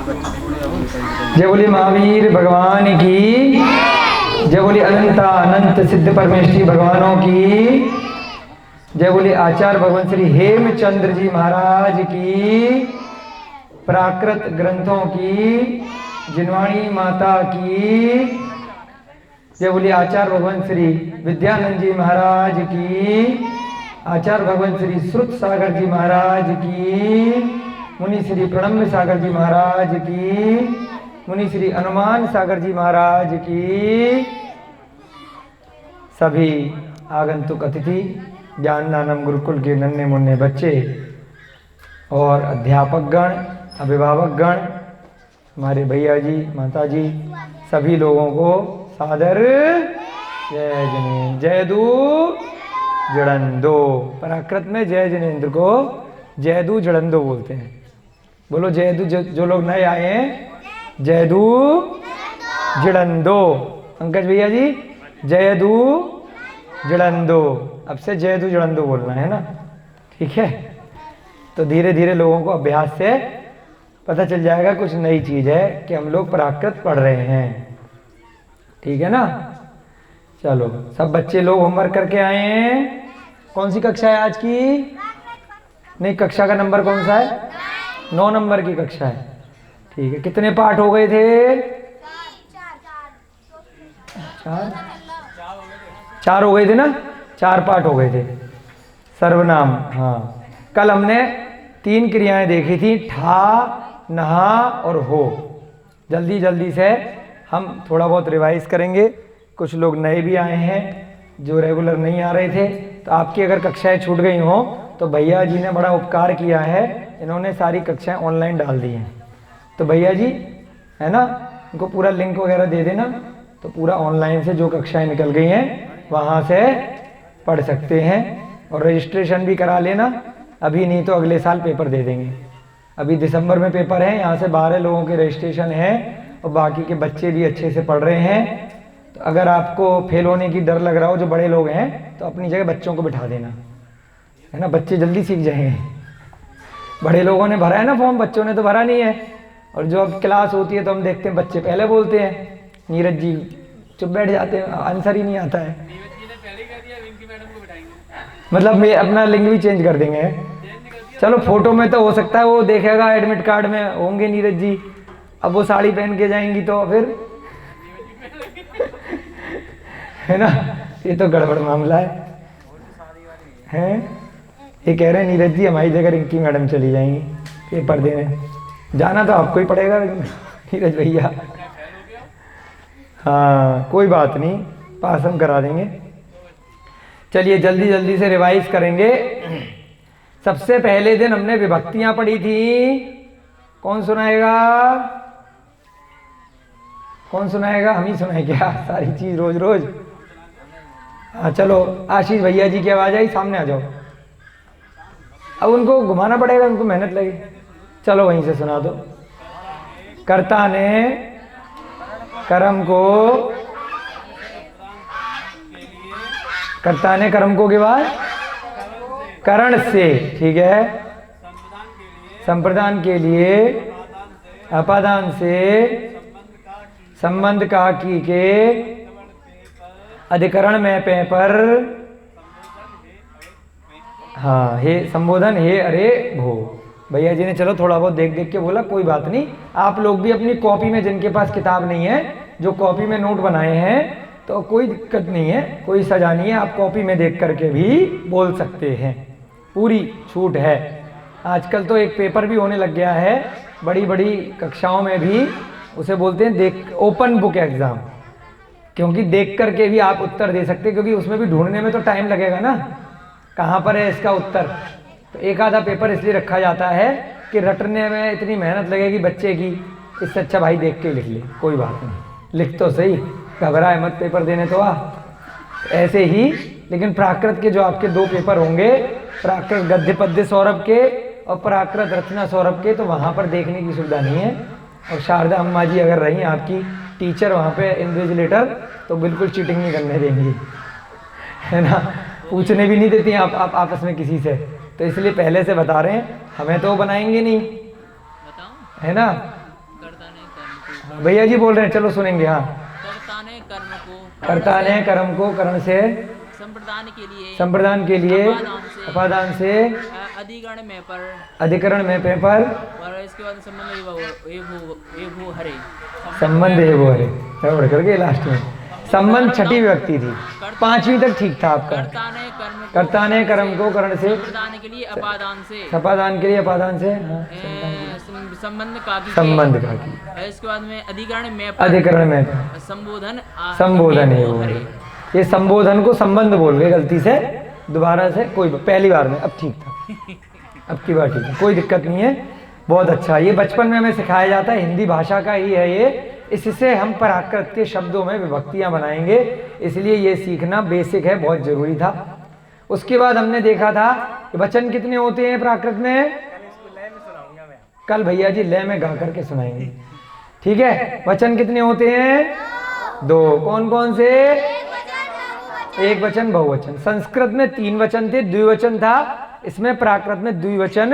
जय बोले महावीर भगवान की, जय बोले अनंता अनंत सिद्ध परमेश्वरी भगवानों की, जय बोले आचार्य भगवान श्री हेमचंद्र जी महाराज की, प्राकृत ग्रंथों की, जिनवाणी माता की, जय बोले आचार्य भगवान श्री विद्यानंद जी महाराज की, आचार्य भगवान श्री श्रुत सागर जी महाराज की, मुनि श्री प्रणम्य सागर जी महाराज की, मुनि श्री अनुमान सागर जी महाराज की, सभी आगंतुक अतिथि, ज्ञानदानम गुरुकुल के नन्हे मुन्ने बच्चे और अध्यापक गण, अभिभावक गण, हमारे भैया जी, माता जी, सभी लोगों को सादर जय जिनेन्द्र। जय दू जड़ंदो, प्राकृत में जय जिनेन्द्र को जयदू जड़ंदो बोलते हैं। बोलो जयदू, जो लोग नए आए हैं, जयदू जड़ंदो। पंकज भैया जी, जयदू जड़ंदो, अब से जयदू जड़ंदो बोलना है ना, ठीक है। तो धीरे धीरे लोगों को अभ्यास से पता चल जाएगा कुछ नई चीज है कि हम लोग प्राकृत पढ़ रहे हैं, ठीक है ना। चलो सब बच्चे लोग होमवर्क करके आए हैं। कौन सी कक्षा है आज की? नहीं, कक्षा का नंबर कौन सा है? 9 नंबर की कक्षा है, ठीक है। कितने पाठ हो गए थे? 4 हो गए थे ना, 4 पाठ हो गए थे। सर्वनाम, हाँ। कल हमने 3 क्रियाएं देखी थी, ठा, नहा और हो। जल्दी जल्दी से हम थोड़ा बहुत रिवाइज करेंगे। कुछ लोग नए भी आए हैं जो रेगुलर नहीं आ रहे थे, तो आपकी अगर कक्षाएं छूट गई हों तो भैया जी ने बड़ा उपकार किया है, इन्होंने सारी कक्षाएं ऑनलाइन डाल दी हैं। तो भैया जी है ना, उनको पूरा लिंक वगैरह दे देना, तो पूरा ऑनलाइन से जो कक्षाएं निकल गई हैं वहाँ से पढ़ सकते हैं। और रजिस्ट्रेशन भी करा लेना, अभी नहीं तो अगले साल पेपर दे देंगे। अभी दिसंबर में पेपर है, यहाँ से 12 लोगों के रजिस्ट्रेशन है और बाकी के बच्चे भी अच्छे से पढ़ रहे हैं। तो अगर आपको फेल होने की डर लग रहा हो, जो बड़े लोग हैं, तो अपनी जगह बच्चों को बिठा देना, है ना, बच्चे जल्दी सीख जाएंगे। बड़े लोगों ने भरा है ना फॉर्म, बच्चों ने तो भरा नहीं है। और जो अब क्लास होती है तो हम देखते हैं बच्चे पहले बोलते हैं, नीरज जी चुप बैठ जाते हैं, आंसर ही नहीं आता है। मतलब मैं अपना लिंक भी चेंज कर देंगे। चलो फोटो में तो हो सकता है वो देखेगा, एडमिट कार्ड में होंगे नीरज जी, अब वो साड़ी पहन के जाएंगी तो फिर है ना, ये तो गड़बड़ मामला है। ये कह रहे हैं नीरज जी हमारी जगह रिंकी मैडम चली जाएंगी पेपर देने, जाना तो आपको ही पड़ेगा नीरज भैया। हाँ कोई बात नहीं, पास हम करा देंगे। चलिए जल्दी जल्दी से रिवाइज करेंगे। सबसे पहले दिन हमने विभक्तियां पढ़ी थी, कौन सुनाएगा? कौन सुनाएगा? हम ही सुनाए क्या सारी चीज रोज रोज? हाँ चलो, आशीष भैया जी की आवाज आई, सामने आ जाओ। अब उनको घुमाना पड़ेगा, उनको मेहनत लगी। चलो वहीं से सुना दो। कर्ता ने कर्म को, कर्ता ने कर्म को के बाद करण से, ठीक है, संप्रदान के लिए अपादान से संबंध का की के अधिकरण में पे पर, हाँ हे संबोधन हे अरे भो। भैया जी ने चलो थोड़ा बहुत देख देख के बोला, कोई बात नहीं। आप लोग भी अपनी कॉपी में, जिनके पास किताब नहीं है, जो कॉपी में नोट बनाए हैं, तो कोई दिक्कत नहीं है, कोई सजा नहीं है, आप कॉपी में देख करके भी बोल सकते हैं, पूरी छूट है। आजकल तो एक पेपर भी होने लग गया है बड़ी बड़ी कक्षाओं में भी, उसे बोलते हैं देख ओपन बुक एग्जाम, क्योंकि देख करके भी आप उत्तर दे सकते हैं, क्योंकि उसमें भी ढूंढने में तो टाइम लगेगा ना, कहाँ पर है इसका उत्तर। तो एक आधा पेपर इसलिए रखा जाता है कि रटने में इतनी मेहनत लगेगी बच्चे की, इससे अच्छा भाई देख के लिख ले, कोई बात नहीं, लिख तो सही, घबराए मत पेपर देने तो आ। ऐसे ही लेकिन प्राकृत के जो आपके 2 पेपर होंगे, प्राकृत गद्य पद्य सौरभ के और प्राकृत रचना सौरभ के, तो वहाँ पर देखने की सुविधा नहीं है। और शारदा अम्मा जी अगर रही आपकी टीचर वहाँ पे इन्विजिलेटर, तो बिल्कुल चीटिंग नहीं करने देंगी, है ना, पूछने भी नहीं देती आप आपस में किसी से। तो इसलिए पहले से बता रहे हैं, हमें तो बनाएंगे नहीं, है ना, भैया जी बोल रहे हैं, चलो सुनेंगे। हाँ, कर्ता ने कर्म को कर्ण से संप्रदान के लिए अपादान से अधिकरण में पर और इसके बाद संबंध है वो हरे बढ़ करके लास्ट में संबंध छठी व्यक्ति थी, पांचवी तक ठीक था आपका। कर्ता ने कर्म को कर्ण से के लिए अपादान से अपादान के लिए अपादान से संबंध का की इसके बाद में अधिकरण में संबोधन है वो। ये संबोधन को संबंध बोल गए गलती से, दोबारा से कोई पहली बार में, अब ठीक था, अब की बार ठीक है, कोई दिक्कत नहीं है। बहुत अच्छा, ये बचपन में हमें सिखाया जाता है, हिंदी भाषा का ही है ये। इससे हम प्राकृत के शब्दों में विभक्तियां बनाएंगे, इसलिए ये सीखना बेसिक है, बहुत जरूरी था। उसके बाद हमने देखा था कि वचन कितने होते हैं प्राकृत में, कल भैया जी लय में गा करके सुनाएंगे, ठीक है। वचन कितने होते हैं? 2। कौन कौन से? एक वचन बहुवचन। संस्कृत में 3 वचन थे, द्विवचन था, इसमें प्राकृत में द्विवचन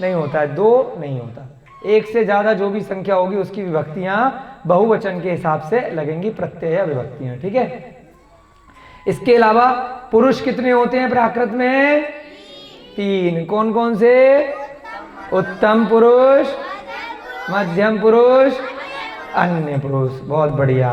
नहीं होता है, 2 नहीं होता। एक से ज्यादा जो भी संख्या होगी उसकी विभक्तियां बहुवचन के हिसाब से लगेंगी, प्रत्यय या विभक्तियां, ठीक है। इसके अलावा पुरुष कितने होते हैं प्राकृत में? 3। कौन कौन से? उत्तम पुरुष, मध्यम पुरुष, अन्य पुरुष। बहुत बढ़िया।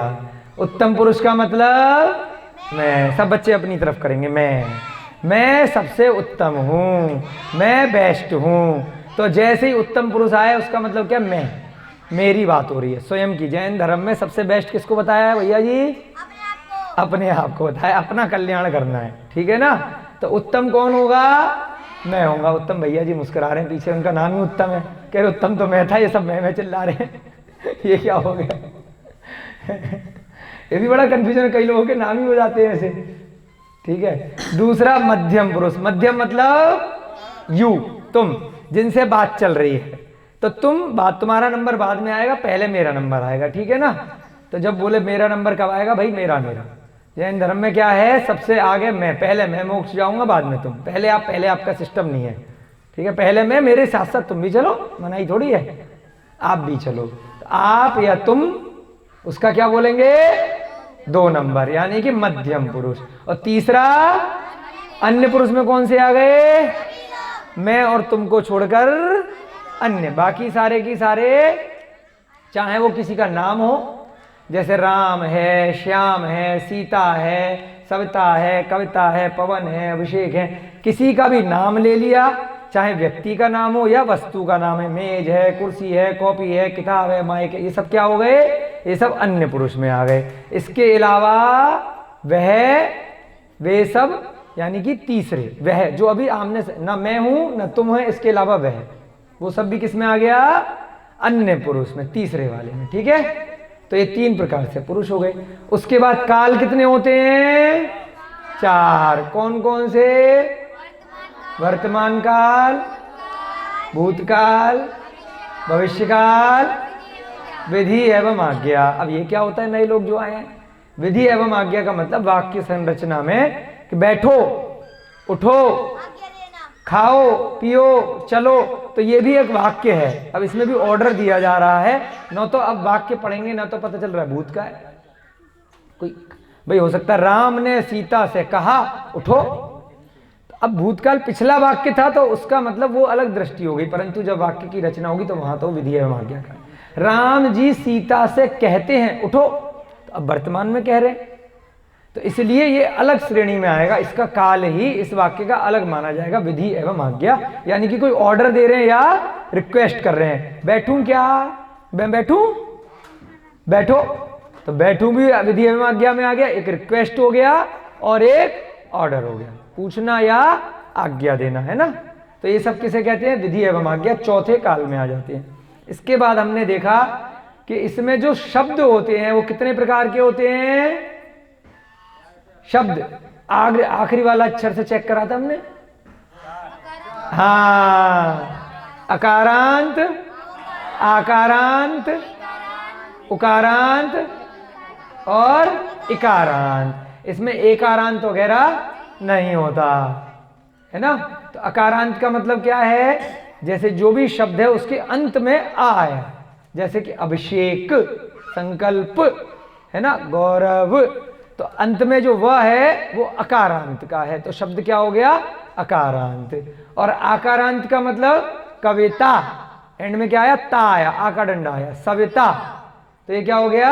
उत्तम पुरुष का मतलब मैं, सब बच्चे अपनी तरफ करेंगे, मैं सबसे उत्तम हूं, मैं बेस्ट हूं। तो जैसे ही उत्तम पुरुष आए उसका मतलब क्या? मैं, मेरी बात हो रही है स्वयं की। जैन धर्म में सबसे बेस्ट किसको बताया है भैया जी? अपने आप को बताया, अपना कल्याण करना है, ठीक है ना। तो उत्तम कौन होगा? मैं होऊंगा। उत्तम भैया जी मुस्कुरा रहे हैं पीछे, उनका नाम ही उत्तम है, कह रहे उत्तम तो मैं था, ये सब मैं चिल्ला रहे हैं ये क्या हो गया ये भी बड़ा कंफ्यूजन है, कई लोगों के नाम ही हो जाते हैं ऐसे, ठीक है। दूसरा मध्यम पुरुष, मध्यम मतलब यू, तुम, जिनसे बात चल रही है। तो तुम्हारा नंबर बाद में आएगा, पहले मेरा नंबर आएगा, ठीक है ना। तो जब बोले मेरा नंबर कब आएगा भाई? मेरा। जैन धर्म में क्या है? सबसे आगे मैं, पहले मैं मोक्ष जाऊंगा, बाद में तुम। पहले आपका सिस्टम नहीं है, ठीक है। पहले मैं, मेरे साथ साथ तुम भी चलो, मनाही थोड़ी है, आप भी चलो। तो आप या तुम, उसका क्या बोलेंगे? 2 नंबर, यानी कि मध्यम पुरुष। और तीसरा अन्य पुरुष में कौन से आ गए? मैं और तुमको छोड़कर अन्य, बाकी सारे की सारे, चाहे वो किसी का नाम हो, जैसे राम है, श्याम है, सीता है, सविता है, कविता है, पवन है, अभिषेक है, किसी का भी नाम ले लिया, चाहे व्यक्ति का नाम हो या वस्तु का नाम है, मेज है, कुर्सी है, कॉपी है, किताब है, माइक है, ये सब क्या हो गए? ये सब अन्य पुरुष में आ गए। इसके अलावा वे सब, यानी कि तीसरे, वह जो अभी आमने से, ना मैं हूं ना तुम है, इसके अलावा वह, वो सब भी किस में आ गया? अन्य पुरुष में, तीसरे वाले में, ठीक है। तो ये 3 प्रकार से पुरुष हो गए। उसके बाद काल कितने होते हैं? 4। कौन कौन से? वर्तमान काल, भूतकाल, भविष्यकाल, विधि एवं आज्ञा। अब ये क्या होता है, नए लोग जो आए हैं, विधि एवं आज्ञा का मतलब वाक्य संरचना में कि बैठो, उठो, खाओ, पियो, चलो, तो ये भी एक वाक्य है। अब इसमें भी ऑर्डर दिया जा रहा है, न तो अब वाक्य पढ़ेंगे ना तो पता चल रहा है भूत का है कोई, भाई हो सकता है राम ने सीता से कहा उठो, अब भूतकाल पिछला वाक्य था तो उसका मतलब वो अलग दृष्टि हो गई, परंतु जब वाक्य की रचना होगी तो वहां तो विधि एवं आज्ञा का। राम जी सीता से कहते हैं उठो, तो अब वर्तमान में कह रहे, तो इसलिए ये अलग श्रेणी में आएगा, इसका काल ही इस वाक्य का अलग माना जाएगा, विधि एवं आज्ञा। यानी कि कोई ऑर्डर दे रहे हैं या रिक्वेस्ट कर रहे हैं, बैठूं क्या, मैं बैठूं, बैठो, तो बैठूं भी विधि एवं आज्ञा में आ गया, एक रिक्वेस्ट हो गया और एक ऑर्डर हो गया, पूछना या आज्ञा देना, है ना। तो ये सब किसे कहते हैं? विधि एवं आज्ञा, चौथे काल में आ जाते हैं। इसके बाद हमने देखा कि इसमें जो शब्द होते हैं वो कितने प्रकार के होते हैं? शब्द आखिरी वाला अक्षर से चेक करा था हमने, हाँ, अकारांत, आकारांत, उकारांत और इकारांत। इसमें एकारांत वगैरह नहीं होता, है ना। तो अकारांत का मतलब क्या है? जैसे जो भी शब्द है उसके अंत में आ आया, जैसे कि अभिषेक, संकल्प, है ना, गौरव। तो अंत में जो व है वो अकारांत का है, तो शब्द क्या हो गया, अकारांत। और आकारांत का मतलब कविता, एंड में क्या आया, ता आया, आ का डंडा आया, सविता, तो ये क्या हो गया,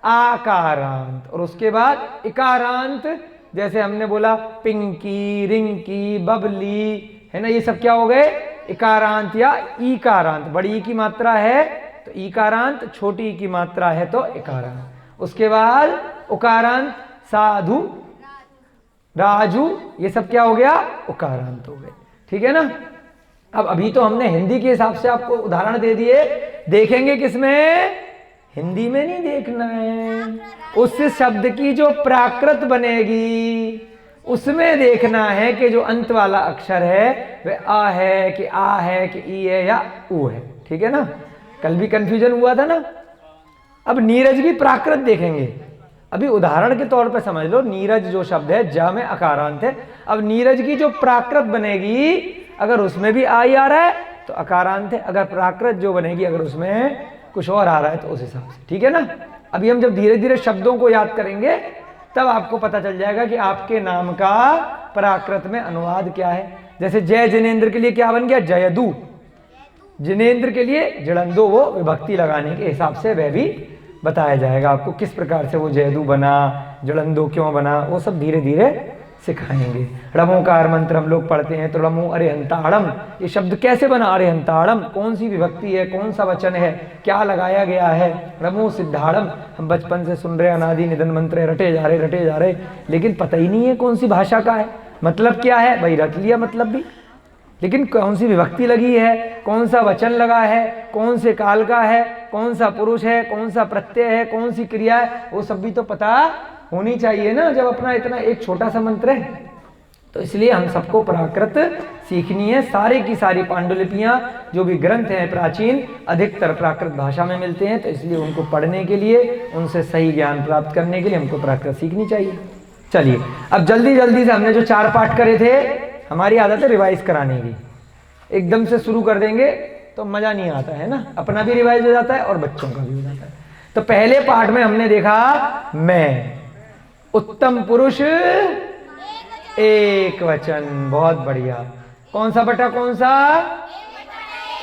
आकारांत। और उसके बाद इकारांत, जैसे हमने बोला पिंकी, रिंकी, बबली, है ना, ये सब क्या हो गए, इकारांत या ईकारांत। बड़ी ई की मात्रा है तो ईकारांत, छोटी ई की मात्रा है तो इकारांत। उसके बाद उकारांत, साधु, राजू, ये सब क्या हो गया, उकारांत हो गए। ठीक है ना। अब अभी तो हमने हिंदी के हिसाब से आपको उदाहरण दे दिए, देखेंगे किसमें, हिंदी में नहीं देखना है, उस शब्द की जो प्राकृत बनेगी उसमें देखना है कि जो अंत वाला अक्षर है वह आ है कि आ है कि ई है या ऊ है। ठीक है ना, कल भी कंफ्यूजन हुआ था ना। अब नीरज की प्राकृत देखेंगे, अभी उदाहरण के तौर पे समझ लो, नीरज जो शब्द है ज में अकारांत है, अब नीरज की जो प्राकृत बनेगी अगर उसमें भी आ ही आ रहा है तो अकारांत है, अगर प्राकृत जो बनेगी अगर उसमें कुछ और आ रहा है तो उस हिसाब से। ठीक है ना। अभी हम जब धीरे धीरे शब्दों को याद करेंगे तब आपको पता चल जाएगा कि आपके नाम का प्राकृत में अनुवाद क्या है। जैसे जय जिनेंद्र के लिए क्या बन गया, जयदू। जिनेंद्र के लिए जड़ंदो, वो विभक्ति लगाने के हिसाब से वह भी बताया जाएगा आपको, किस प्रकार से वो जयदू बना, जड़ंदो क्यों बना, वो सब धीरे धीरे सिखाएंगे। रमोकार मंत्र हम लोग पढ़ते हैं तो रमो अरिहंताड़म, ये शब्द कैसे बना, अरिहंताड़म कौन सी विभक्ति है, कौन सा वचन है, क्या लगाया गया है। रमो सिद्धाड़म, हम बचपन से सुन रहे अनादि निधन मंत्र रटे जा रहे, लेकिन पता ही नहीं है कौन सी भाषा का है, मतलब क्या है, भाई रट लिया मतलब भी, लेकिन कौन सी विभक्ति लगी है, कौन सा वचन लगा है, कौन से काल का है, कौन सा पुरुष है, कौन सा प्रत्यय है, कौन सी क्रिया है, वो सब भी तो पता होनी चाहिए ना जब अपना इतना एक छोटा सा मंत्र है। तो इसलिए हम सबको प्राकृत सीखनी है। सारे की सारी पांडुलिपियां जो भी ग्रंथ हैं प्राचीन, अधिकतर प्राकृत भाषा में मिलते हैं, तो इसलिए उनको पढ़ने के लिए, उनसे सही ज्ञान प्राप्त करने के लिए हमको प्राकृत सीखनी चाहिए। चलिए अब जल्दी जल्दी से हमने जो 4 पाठ करे थे, हमारी आदत है रिवाइज कराने की, एकदम से शुरू कर देंगे तो मजा नहीं आता है ना, अपना भी रिवाइज हो जाता है और बच्चों का भी हो जाता है। तो पहले पाठ में हमने देखा मैं, उत्तम पुरुष एक वचन, बहुत बढ़िया। कौन सा बटा कौन सा,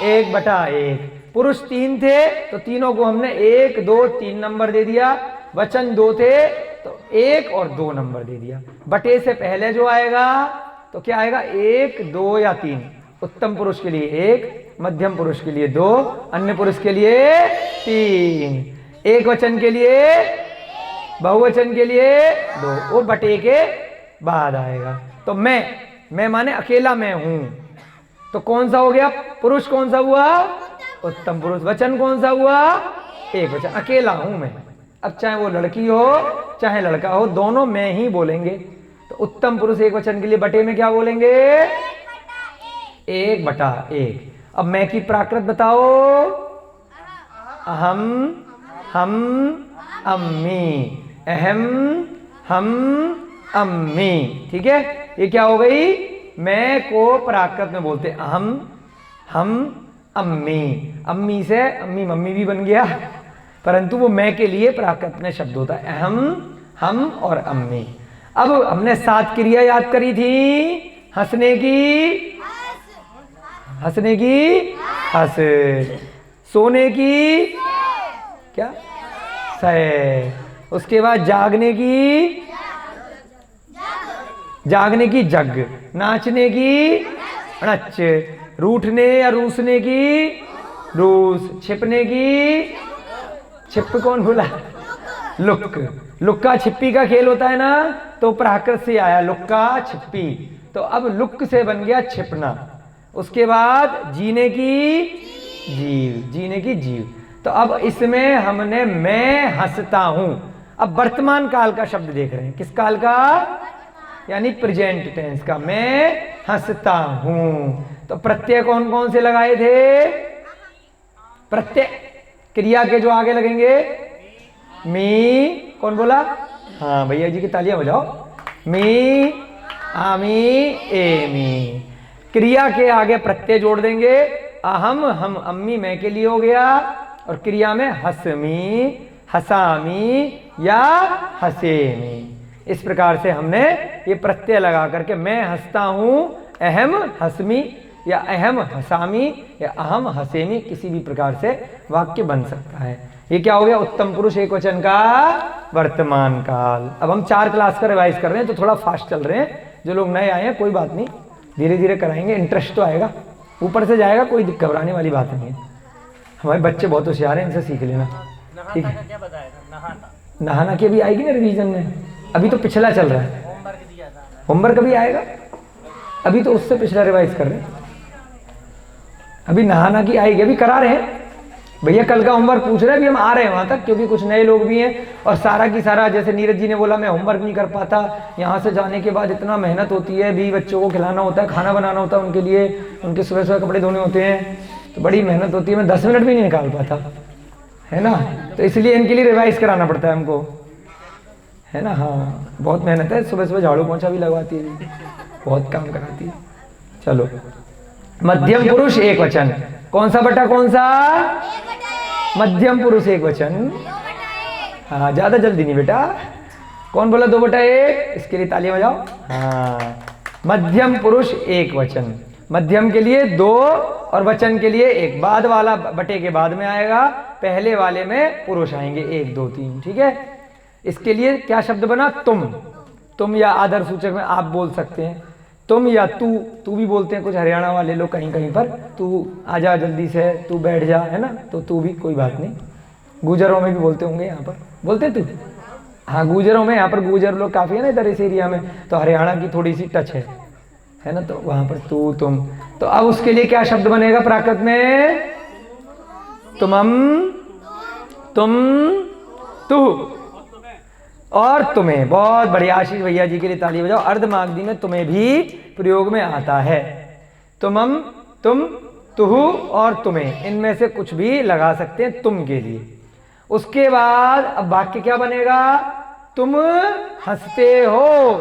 1/1। पुरुष 3 थे तो तीनों को हमने 1, 2, 3 नंबर दे दिया, वचन 2 थे तो 1 और 2 नंबर दे दिया। बटे से पहले जो आएगा तो क्या आएगा, 1, 2 या 3। उत्तम पुरुष के लिए 1, मध्यम पुरुष के लिए 2, अन्य पुरुष के लिए 3, एक वचन के लिए, बहुवचन के लिए 2, वो बटे के बाद आएगा। तो मैं माने अकेला मैं हूं, तो कौन सा हो गया, पुरुष कौन सा हुआ, उत्तम पुरुष। वचन कौन सा हुआ, एक वचन, अकेला हूं मैं। अब चाहे वो लड़की हो चाहे लड़का हो, दोनों मैं ही बोलेंगे। तो उत्तम पुरुष एक वचन के लिए बटे में क्या बोलेंगे, 1/1। अब मैं की प्राकृत बताओ, अहम, हम, अम्मी, अहम, हम, अम्मी। ठीक है, ये क्या हो गई, मैं को प्राकृत में बोलते अहम, हम, अम्मी। अम्मी से अम्मी मम्मी भी बन गया, परंतु वो मैं के लिए प्राकृत में शब्द होता है, अहम, हम और अम्मी। अब हमने 7 क्रिया याद करी थी, हंसने की, हंसने की हंस, सोने की क्या, सै, उसके बाद जागने की, जागने की जग, नाचने की नच, रूठने या रूसने की रूस, छिपने की, छिप कौन बोला, लुक। लुक्का छिप्पी का खेल होता है ना, तो प्राकृत से आया लुक्का छिप्पी, तो अब लुक से बन गया छिपना। उसके बाद जीने की जीव, जीने की जीव। तो अब इसमें हमने मैं हंसता हूं, अब वर्तमान काल का शब्द देख रहे हैं, किस काल का, यानी प्रेजेंट टेंस का, मैं हंसता हूं। तो प्रत्यय कौन कौन से लगाए थे, प्रत्यय क्रिया के जो आगे लगेंगे, मी, कौन बोला, हाँ भैया जी की तालियां बजाओ, मी, आमी, एमी। क्रिया के आगे प्रत्यय जोड़ देंगे, अहम, हम, अम्मी मैं के लिए हो गया, और क्रिया में हसमी, हसामी या हसेमी। इस प्रकार से हमने ये प्रत्यय लगा करके मैं हंसता हूं, अहम हसमी या अहम हसामी या अहम हसेमी, किसी भी प्रकार से वाक्य बन सकता है। ये क्या हो गया? उत्तम पुरुष एक वचन का वर्तमान काल। अब हम 4 क्लास का रिवाइज कर रहे हैं तो थोड़ा फास्ट चल रहे हैं। जो लोग नए आए हैं कोई बात नहीं, धीरे धीरे कराएंगे, इंटरेस्ट तो आएगा, ऊपर से जाएगा, कोई घबराने वाली बात नहीं है। हमारे बच्चे बहुत होशियार हैं, इनसे सीख लेना, ठीक है? नहाना की भी आएगी ना रिवीजन में, अभी तो पिछला चल रहा है, होमवर्क अभी आएगा, अभी तो उससे पिछला रिवाइज कर रहे हैं, अभी नहाना की आएगी, अभी करा रहे हैं भैया। कल का होमवर्क पूछ रहे हैं, अभी हम आ रहे हैं वहां तक, क्योंकि कुछ नए लोग भी हैं और सारा की सारा, जैसे नीरज जी ने बोला मैं होमवर्क नहीं कर पाता, यहाँ से जाने के बाद इतना मेहनत होती है, भी बच्चों को खिलाना होता है, खाना बनाना होता है उनके लिए, उनके सुबह सुबह कपड़े धोने होते हैं, तो बड़ी मेहनत होती है, मैं 10 मिनट भी नहीं निकाल पाता, है ना? तो इसलिए इनके लिए रिवाइज कराना पड़ता है हमको, है ना? हाँ, बहुत मेहनत है, सुबह सुबह झाड़ू पोंछा भी लगवाती है, बहुत काम कराती है। चलो, मध्यम पुरुष एक वचन, कौन सा बटा कौन सा? मध्यम पुरुष एक वचन। हाँ, ज्यादा जल्दी नहीं बेटा। कौन बोला 2/1? इसके लिए तालियां बजाओ। हाँ, मध्यम पुरुष एक वचन। मध्यम के लिए 2 और वचन के लिए 1। बाद वाला बटे के बाद में आएगा, पहले वाले में पुरुष आएंगे 1 2 3, ठीक है? इसके लिए क्या शब्द बना? तुम या आदर सूचक में आप बोल सकते हैं, तुम या तू भी बोलते हैं कुछ हरियाणा वाले लोग कहीं कहीं पर, तू आजा जल्दी से, तू बैठ जा, है ना? तो तू भी कोई बात नहीं। गुजरों में भी बोलते होंगे, यहाँ पर बोलते तू? हाँ, गुजरों में, यहाँ पर गुजर लोग काफ़ी है ना इधर इस एरिया में, तो हरियाणा की थोड़ी सी टच है ना? तो वहाँ पर तू तुम, तो अब उसके लिए क्या शब्द बनेगा प्राकृत में? तुमम, तुम, तू और तुम्हें। बहुत बढ़िया, आशीष भैया जी के लिए ताली बजाओ। अर्धमागधी में तुम्हें भी प्रयोग में आता है। तुमम, तुम, तुहु और तुम्हें, इनमें से कुछ भी लगा सकते हैं तुम के लिए। उसके बाद अब वाक्य क्या बनेगा? तुम हंसते हो,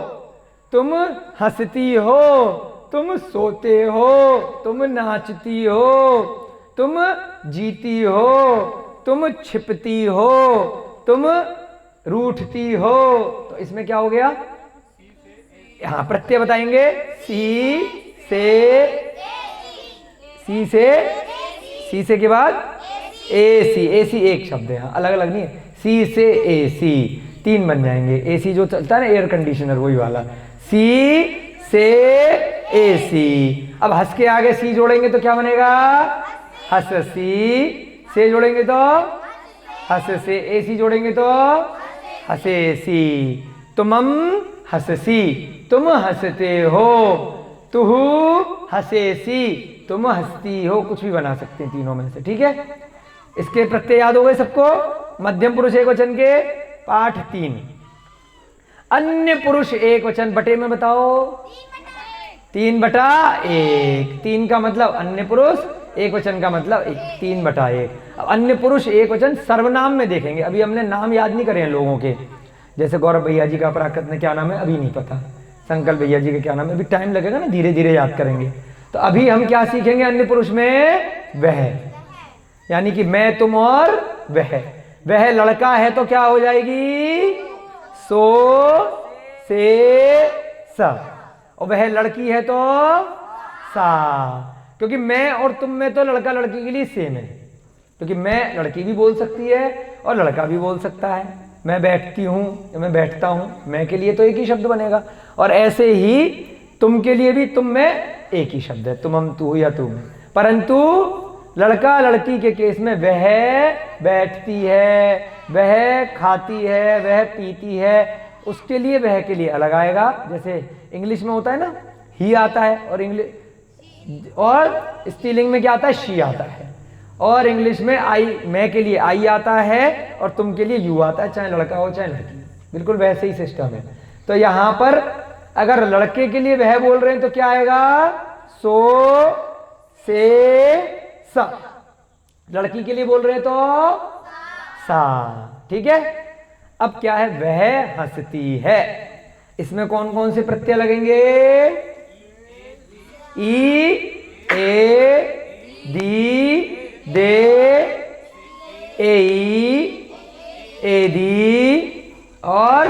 तुम हंसती हो, तुम सोते हो, तुम नाचती हो, तुम जीती हो, तुम छिपती हो, तुम रूठती हो। तो इसमें क्या हो गया? हाँ, प्रत्यय बताएंगे। सी से के बाद एसी एक शब्द है, हाँ, अलग अलग नहीं है। सी से एसी 3 बन जाएंगे। एसी जो चलता है ना, एयर कंडीशनर, वही वाला। सी से एसी। अब हंस के आगे सी जोड़ेंगे तो क्या बनेगा? हंसी। से जोड़ेंगे तो हंस से। एसी जोड़ेंगे तो हंसेसी। तुमम हंससी, तुम हंसते हो, तुहु हंसेसी, तुम हंसती हो। कुछ भी बना सकते हैं तीनों में से, ठीक है? इसके प्रत्यय याद हो गए सबको? मध्यम पुरुष एक वचन के पाठ 3। अन्य पुरुष एक वचन बटे में बताओ? 3/1। 3 का मतलब अन्य पुरुष, एक वचन का मतलब 3/1। अब अन्य पुरुष एक वचन सर्वनाम में देखेंगे। अभी हमने नाम याद नहीं करे हैं लोगों के, जैसे गौरव भैया जी का प्राकृत में क्या नाम है अभी नहीं पता, संकल्प भैया जी का क्या नाम है, अभी टाइम लगेगा ना, धीरे धीरे याद करेंगे। तो अभी हम क्या सीखेंगे? अन्य पुरुष में वह, यानी कि मैं, तुम और वह। वह लड़का है तो क्या हो जाएगी? सो से स। और वह लड़की है तो सा, क्योंकि मैं और तुम में तो लड़का लड़की के लिए सेम है, क्योंकि मैं लड़की भी बोल सकती है और लड़का भी बोल सकता है। मैं बैठती हूँ या मैं बैठता हूँ, मैं के लिए तो एक ही शब्द बनेगा। और ऐसे ही तुम के लिए भी तुम में एक ही शब्द है, तुम, हम, तू या तुम। परंतु लड़का लड़की के केस में वह बैठती है, वह खाती है, वह पीती है, उसके लिए वह के लिए अलग आएगा। जैसे इंग्लिश में होता है ना, ही आता है, और स्त्रीलिंग में क्या आता है? शी आता है। और इंग्लिश में आई, मैं के लिए आई आता है और तुम के लिए यू आता है, चाहे लड़का हो चाहे लड़की। बिल्कुल वैसे ही सिस्टम है। तो यहां पर अगर लड़के के लिए वह बोल रहे हैं तो क्या आएगा? सो से सा। लड़की के लिए बोल रहे हैं तो सा, ठीक है? अब क्या है? वह हंसती है। इसमें कौन कौन से प्रत्यय लगेंगे? ई, ए, दी, दे, ए, एदी और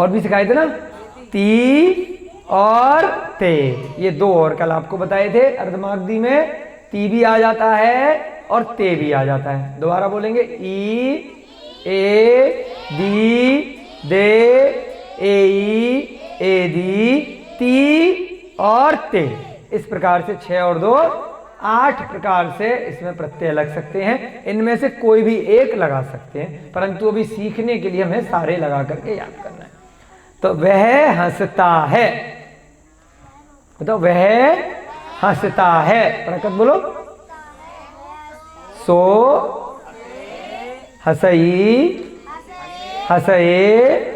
भी सिखाए थे ना, ती और ते। ये दो और कल आपको बताए थे अर्धमागधी में, ती भी आ जाता है और ते भी आ जाता है। दोबारा बोलेंगे, ई, ए, दी, दे, ए, दी, ती और ते। इस प्रकार से 6 और 2 8 प्रकार से इसमें प्रत्यय लग सकते हैं। इनमें से कोई भी एक लगा सकते हैं, परंतु अभी सीखने के लिए हमें सारे लगा करके याद करना है। तो वह हंसता है, बताओ, वह हंसता है, प्रकट बोलो। सो हसई, हसए,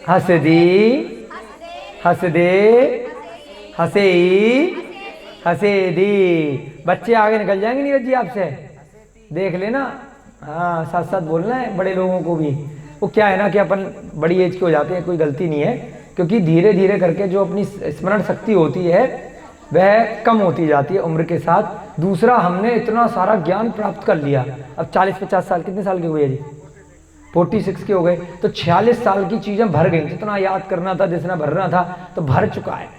हसदी, हसदे, हसेई, हसेदी। बच्चे आगे निकल जाएंगे नीरज जी आपसे, देख लेना। हाँ, साथ साथ बोलना है बड़े लोगों को भी। वो क्या है ना कि अपन बड़ी एज के हो जाते हैं, कोई गलती नहीं है, क्योंकि धीरे धीरे करके जो अपनी स्मरण शक्ति होती है वह कम होती जाती है उम्र के साथ। दूसरा, हमने इतना सारा ज्ञान प्राप्त कर लिया, अब 40-50 साल, कितने साल के हुए जी? 46 के हो गए, तो 46 साल की चीजें भर गई। जितना याद करना था, जितना भरना था, तो भर चुका है।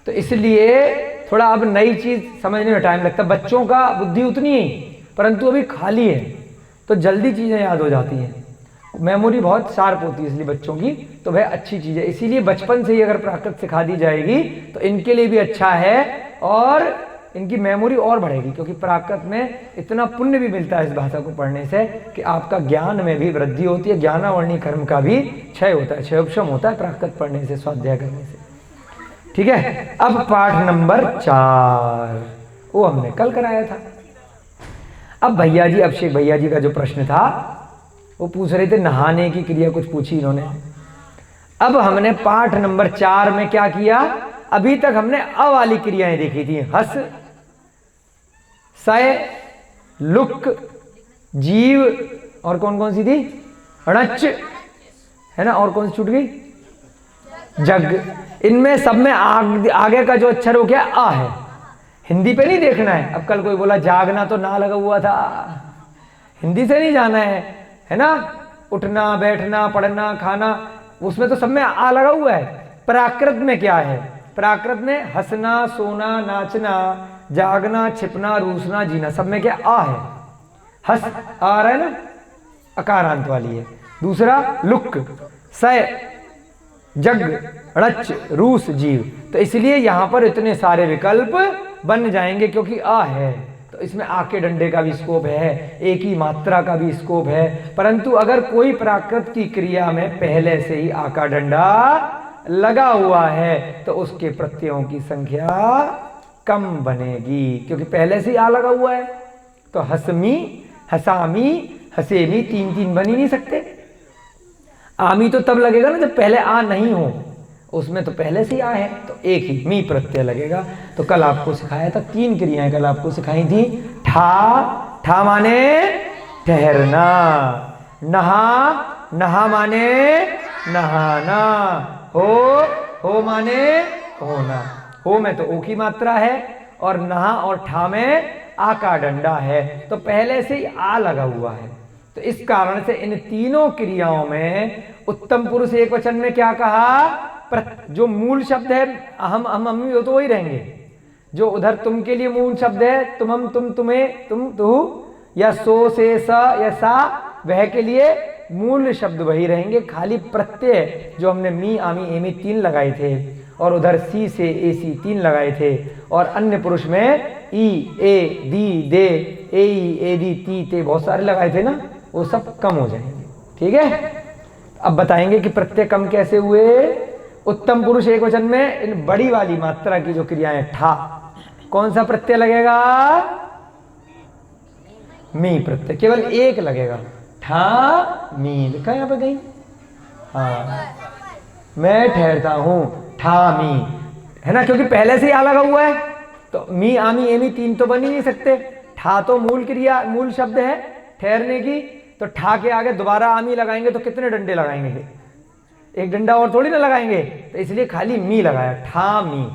तो इसलिए थोड़ा अब नई चीज समझने में टाइम लगता है। बच्चों का बुद्धि उतनी ही, परंतु अभी खाली है, तो जल्दी चीजें याद हो जाती हैं। मेमोरी बहुत शार्प होती है इसलिए बच्चों की, तो वह अच्छी चीज है। इसीलिए बचपन से ही अगर प्राकृत सिखा दी जाएगी तो इनके लिए भी अच्छा है और इनकी मेमोरी और बढ़ेगी, क्योंकि प्राकृत में इतना पुण्य भी मिलता है इस भाषा को पढ़ने से कि आपका ज्ञान में भी वृद्धि होती है, ज्ञानावर्णी कर्म का भी क्षय होता है, क्षयोपशम होता है प्राकृत पढ़ने से, स्वाध्याय करने से। ठीक है, अब पाठ नंबर 4 वो हमने कल कराया था। अब भैया जी, अभिषेक भैया जी का जो प्रश्न था वो पूछ रहे थे नहाने की क्रिया, कुछ पूछी इन्होंने। अब हमने पाठ नंबर 4 में क्या किया, अभी तक हमने अ वाली क्रियाएं देखी थी, हस, सय, लुक, जीव, और कौन कौन सी थी, णच है ना, और कौन सी छूट गई, जग। इनमें सब में आगे का जो अक्षर हो गया आ है। हिंदी पे नहीं देखना है। अब कल कोई बोला जागना तो ना लगा हुआ था, हिंदी से नहीं जाना है ना। उठना, बैठना, पढ़ना, खाना, उसमें तो सब में आ लगा हुआ है। प्राकृत में क्या है, प्राकृत में हंसना, सोना, नाचना, जागना, छिपना, रूसना, जीना, सब में क्या आ है। हंस आ रहा है ना, अकारांत वाली है। दूसरा लुक, सय, जग, णच, रूस, जीव। तो इसलिए यहां पर इतने सारे विकल्प बन जाएंगे क्योंकि आ है। तो इसमें आ के डंडे का भी स्कोप है, एक ही मात्रा का भी स्कोप है। परंतु अगर कोई प्राकृत की क्रिया में पहले से ही आ का डंडा लगा हुआ है तो उसके प्रत्ययों की संख्या कम बनेगी, क्योंकि पहले से ही आ लगा हुआ है। तो हसमी, हसामी, हसेमी, 3-3 बन ही नहीं सकते। आमी तो तब लगेगा ना जब पहले आ नहीं हो, उसमें तो पहले से ही आ है, तो एक ही मी प्रत्यय लगेगा। तो कल आपको सिखाया था 3 क्रियाएं, कल आपको सिखाई थी। ठा, ठा माने ठहरना, नहा, नहा माने नहाना, हो माने होना। हो में तो ओ की मात्रा है और नहा और ठा में आ का डंडा है, तो पहले से ही आ लगा हुआ है। तो इस कारण से इन तीनों क्रियाओं में उत्तम पुरुष एक वचन में क्या कहा, जो मूल शब्द है अहम, अहम, अम्मी, वो तो वही रहेंगे। जो उधर तुम के लिए मूल शब्द है तुम, तुम, तुम्हें, तुम, तू, या सो, से, स या सा, वह के लिए मूल शब्द वही रहेंगे। खाली प्रत्यय जो हमने मी, आमी, एमी 3 लगाए थे और उधर सी से ए सी 3 लगाए थे, और अन्य पुरुष में ई, ए, दी, दे, ए, ए, दी, ती, ते बहुत सारे लगाए थे ना, वो सब कम हो जाएंगे। ठीक है, अब बताएंगे कि प्रत्यय कम कैसे हुए। उत्तम पुरुष एक वचन में इन बड़ी वाली मात्रा की जो क्रियाएं, ठा, कौन सा प्रत्यय लगेगा, मी प्रत्यय, केवल एक लगेगा, ठा मी। लिखा यहां पर कहीं, हाँ, मैं ठहरता हूं, ठा मी, है ना, क्योंकि पहले से ही आ लगा हुआ है। तो मी, आमी, एमी 3 तो बन ही नहीं सकते। ठा तो मूल क्रिया, मूल शब्द है ठहरने की, तो ठा के आगे दोबारा आमी लगाएंगे तो कितने डंडे लगाएंगे, एक डंडा और थोड़ी ना लगाएंगे। तो इसलिए खाली मी लगाया, ठा मी।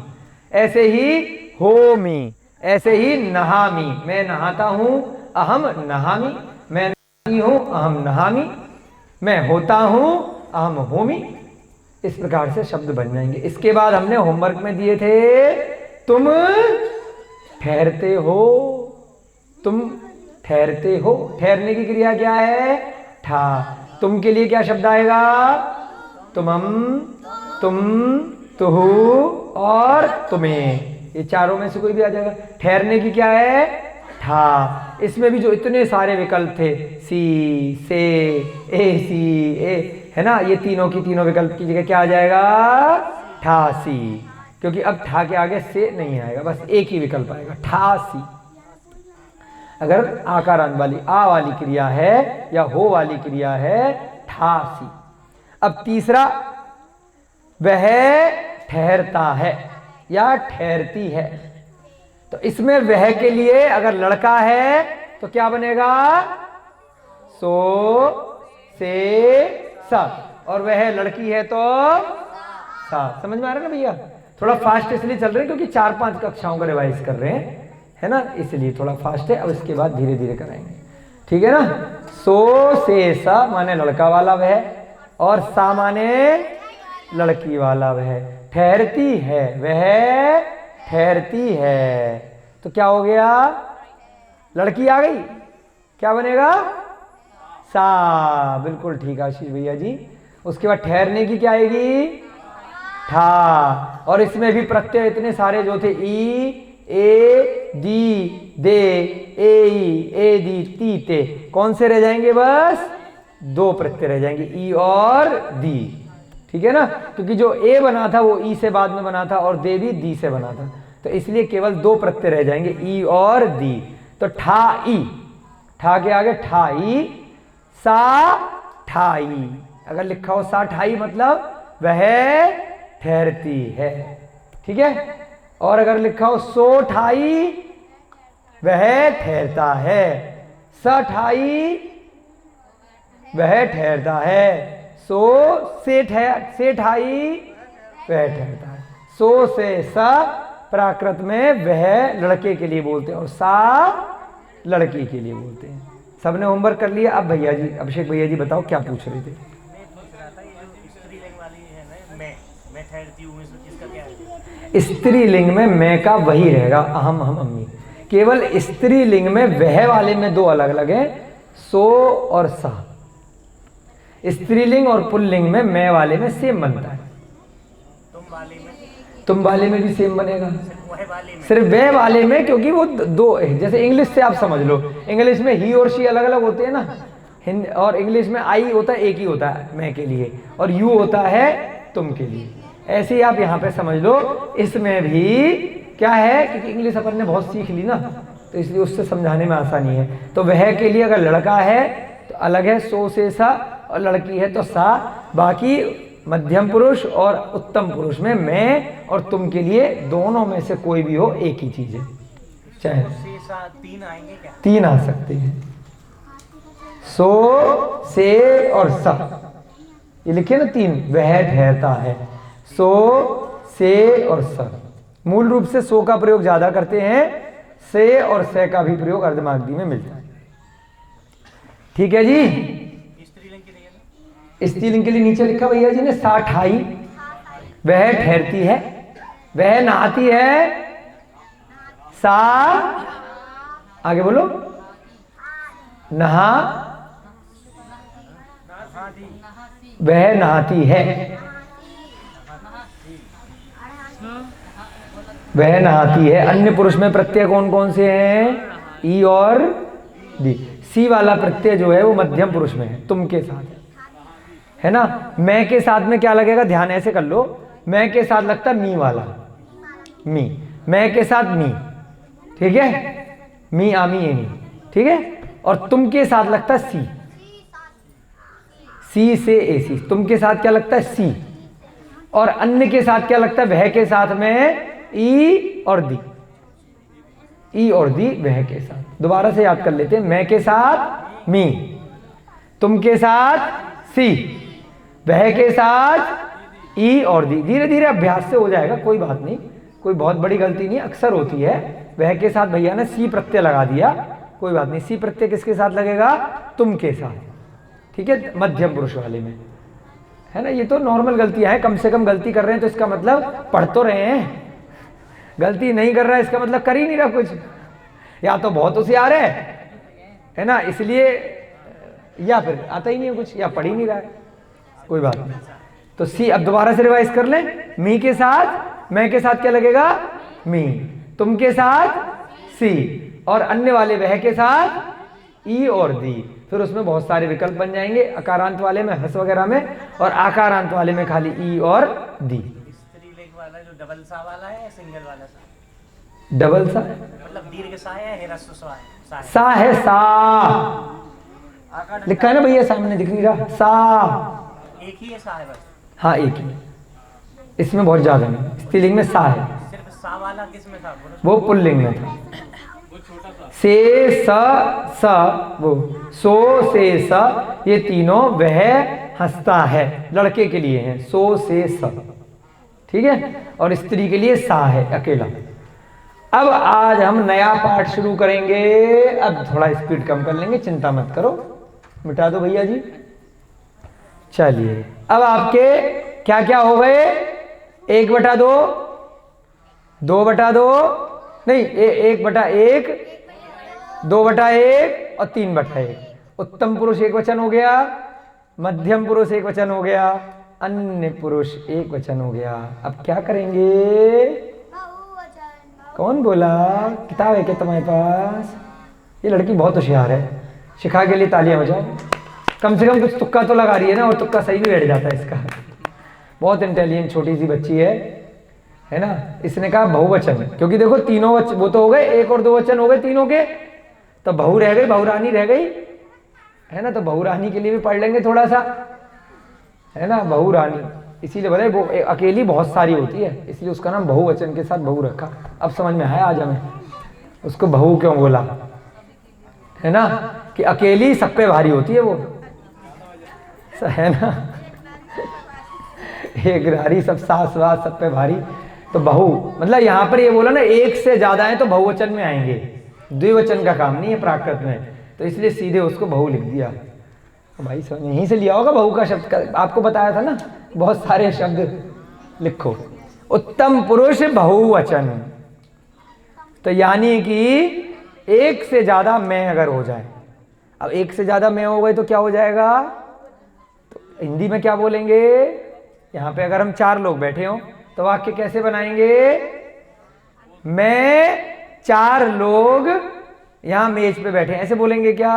ऐसे ही हो मी, ऐसे ही नहामि, मैं नहाता हूँ, अहम नहामि, मैं नहाती हूँ, अहम नहामि, मैं होता हूँ, अहम होमि। इस प्रकार से शब्द बन जाएंगे। इसके बाद हमने होमवर्क में दिए थे, तुम ठहरते हो, तुम ठहरते हो। ठहरने की क्रिया क्या है? ठा। तुम के लिए क्या शब्द आएगा? तुमम, तुम, तुहु और तुम्हें। ये चारों में से कोई भी आ जाएगा। ठहरने की क्या है? ठा। इसमें भी जो इतने सारे विकल्प थे, सी, से, ए, सी, ए, है ना, ये तीनों की तीनों विकल्प की जगह क्या आ जाएगा? ठा सी। क्योंकि अब ठा के आगे से नहीं आएगा, बस एक ही विकल्प आएगा, ठा सी। अगर आकारांत वाली आ वाली क्रिया है या हो वाली क्रिया है, ठा सी। अब तीसरा, वह ठहरता है या ठहरती है। तो इसमें वह के लिए अगर लड़का है तो क्या बनेगा? सो, से, सा। और वह लड़की है तो सा। समझ में आ रहा है ना भैया? थोड़ा फास्ट इसलिए चल रहे हैं क्योंकि 4-5 कक्षाओं का रिवाइज कर रहे हैं, है ना, इसलिए थोड़ा फास्ट है। अब इसके बाद धीरे धीरे कराएंगे, ठीक है ना। सो, से, सा माने लड़का वाला वह, और सा माने लड़की वाला वह। ठहरती है, वह ठहरती है, तो क्या हो गया? लड़की आ गई, क्या बनेगा? सा। बिल्कुल ठीक आशीष भैया जी। उसके बाद ठहरने की क्या आएगी? ठा। और इसमें भी प्रत्यय इतने सारे जो थे, ई, ए, दी, दे, ए दी, ती, ते, कौन से रह जाएंगे? बस 2 प्रत्यय रह जाएंगे, ई और दी, ठीक है ना। क्योंकि जो ए बना था वो ई से बाद में बना था और दे भी दी से बना था, तो इसलिए केवल 2 प्रत्यय रह जाएंगे, ई और दी। तो ठा ई, ठा के आगे ठाई, सा ठाई। अगर लिखा हो सा ठाई मतलब वह ठहरती है, ठीक है। और अगर लिखा हो सो ठाई, वह ठहरता है, स ठाई, वह ठहरता है, सो से ठाई, वह ठहरता है। सो से सा प्राकृत में वह लड़के के लिए बोलते हैं और सा लड़की के लिए बोलते हैं। सबने होमवर्क कर लिया? अब भैया जी, अभिषेक भैया जी बताओ क्या पूछ रहे थे? स्त्रीलिंग में मैं का वही रहेगा, अहम, हम, अम्मी। केवल स्त्रीलिंग में वह वाले में 2 अलग अलग है, सो और सा। स्त्रीलिंग और पुल्लिंग में मैं वाले में सेम बनता है। तुम वाले में भी सेम बनेगा, सिर्फ वह वाले में, क्योंकि वो 2 है। जैसे इंग्लिश से आप समझ लो, इंग्लिश में ही और शी अलग अलग होते हैं ना, हिंदी और इंग्लिश में आई होता है, एक ही होता है मैं के लिए, और यू होता है तुम के लिए। ऐसे ही आप यहाँ पे समझ लो, इसमें भी क्या है, क्योंकि इंग्लिश अपन ने बहुत सीख ली ना, तो इसलिए उससे समझाने में आसानी है। तो वह के लिए अगर लड़का है तो अलग है, सो से सा, और लड़की है तो सा। बाकी मध्यम पुरुष और उत्तम पुरुष में मैं और तुम के लिए दोनों में से कोई भी हो, एक ही चीज है। चाहे 3 आएंगे क्या? 3 आ सकते हैं, सो, से और सा। ये लिखे ना 3, वह ठहरता है, सो, से और सा। मूल रूप से सो का प्रयोग ज्यादा करते हैं, से और से का भी प्रयोग अर्धमागधी में मिलता है, ठीक है जी। स्त्रीलिंग के लिए नीचे लिखा भैया जी ने, सा ठाई, वह ठहरती है, वह नहाती है, सा, आगे बोलो, नहा, वह नहाती है, वह नहाती है। अन्य पुरुष में प्रत्यय कौन कौन से हैं? ई और दी। सी वाला प्रत्यय जो है वो मध्यम पुरुष में है, तुम के साथ है ना। मैं के साथ में क्या लगेगा? ध्यान ऐसे कर लो, मैं के साथ लगता है मी वाला, मी, मैं के साथ मी, ठीक है, मी, आमी, एमी, ठीक है। और तुम के साथ लगता है सी, सी से ए सी। तुम के साथ क्या लगता है? सी। और अन्य के साथ क्या लगता है? वह के साथ में ई और दी, ई और दी वह के साथ। दोबारा से याद कर लेते हैं, मैं के साथ मी, तुम के साथ सी, वह के साथ ई और दी। धीरे धीरे अभ्यास से हो जाएगा, कोई बात नहीं, कोई बहुत बड़ी गलती नहीं, अक्सर होती है, वह के साथ भैया ने सी प्रत्यय लगा दिया, कोई बात नहीं। सी प्रत्यय किसके साथ लगेगा? तुम के साथ, ठीक है, मध्यम पुरुष वाले में, है ना। ये तो नॉर्मल गलतियां हैं, कम से कम गलती कर रहे हैं तो इसका मतलब पढ़ तो रहे हैं। गलती नहीं कर रहा है इसका मतलब कर ही नहीं रहा कुछ, या तो बहुत होशियार है ना, इसलिए, या फिर आता ही नहीं है कुछ, या पढ़ ही नहीं रहा है, कोई बात नहीं। तो सी, अब दोबारा से रिवाइज कर लें। मी के साथ, मैं के साथ क्या लगेगा? मी, तुम के साथ सी, और अन्य वाले वह के साथ ई और दी। फिर उसमें बहुत सारे विकल्प बन जाएंगे, अकारांत वाले में हस वगैरह में, और आकारांत वाले में खाली ई और दी। स्त्रीलिंग वाला जो डबल सा वाला है, सिंगल वाला सा? डबल सा मतलब दीर्घ सा है, ह्रस्व सा है? सा है, सा लिखा है ना भैया, सामने दिख नहीं रहा? सा, एक ही है सा है बस? हाँ एक ही, इसमें बहुत ज्यादा नहीं, स्त्रीलिंग में सा है। सिर्फ सा वाला किस में था? वो पुल्लिंग में था। से, स, वो सो, से, स, ये तीनों वह हंसता है, लड़के के लिए हैं, सो, से, स, ठीक है, और स्त्री के लिए सा है अकेला। अब आज हम नया पाठ शुरू करेंगे। अब थोड़ा स्पीड कम कर लेंगे, चिंता मत करो, मिटा दो भैया जी। चलिए, अब आपके क्या क्या हो गए? 1/2, 2/2, नहीं 1/1, 2/1 और 3/1। उत्तम पुरुष एक वचन हो गया, मध्यम पुरुष एक वचन हो गया, अन्य पुरुष एक वचन हो गया। अब क्या करेंगे? कौन बोला? किताब है क्या तुम्हारे पास? ये लड़की बहुत होशियार है, शिखा के लिए तालियां हो जाए। कम से कम कुछ तुक्का तो लगा रही है ना, और तुक्का सही भी बैठ जाता है इसका। बहुत इंटेलिजेंट छोटी सी बच्ची है ना। इसने कहा बहुवचन, क्योंकि देखो तीनों वचन वो तो हो गए, 1 और 2 वचन हो गए तीनों के, तो बहू रह गई, बहुरानी रह गई, है ना। तो बहुरानी के लिए भी पढ़ लेंगे थोड़ा सा, है ना, बहुरानी। इसीलिए बोले वो अकेली बहुत सारी होती है, इसलिए उसका नाम बहुवचन के साथ बहू रखा। अब समझ में आया आज हमें उसको बहू क्यों बोला, है ना, कि अकेली सब पे भारी होती है वो, है ना। एक नारी सब सास वास सब पे भारी, तो बहू मतलब यहाँ पर ये बोला ना, एक से ज्यादा है तो बहुवचन में आएंगे, द्विवचन का काम नहीं है प्राकृत में, तो इसलिए सीधे उसको बहू लिख दिया। भाई समझ यहीं से लिया होगा बहू का शब्द का, आपको बताया था ना, बहुत सारे शब्द लिखो। उत्तम पुरुष बहुवचन, तो यानी कि एक से ज्यादा मैं अगर हो जाए, अब एक से ज्यादा मैं हो गए तो क्या हो जाएगा? तो हिंदी में क्या बोलेंगे? यहाँ पे अगर हम 4 लोग बैठे हो तो वाक्य कैसे बनाएंगे? मैं 4 लोग यहाँ मेज पे बैठे हैं, ऐसे बोलेंगे क्या?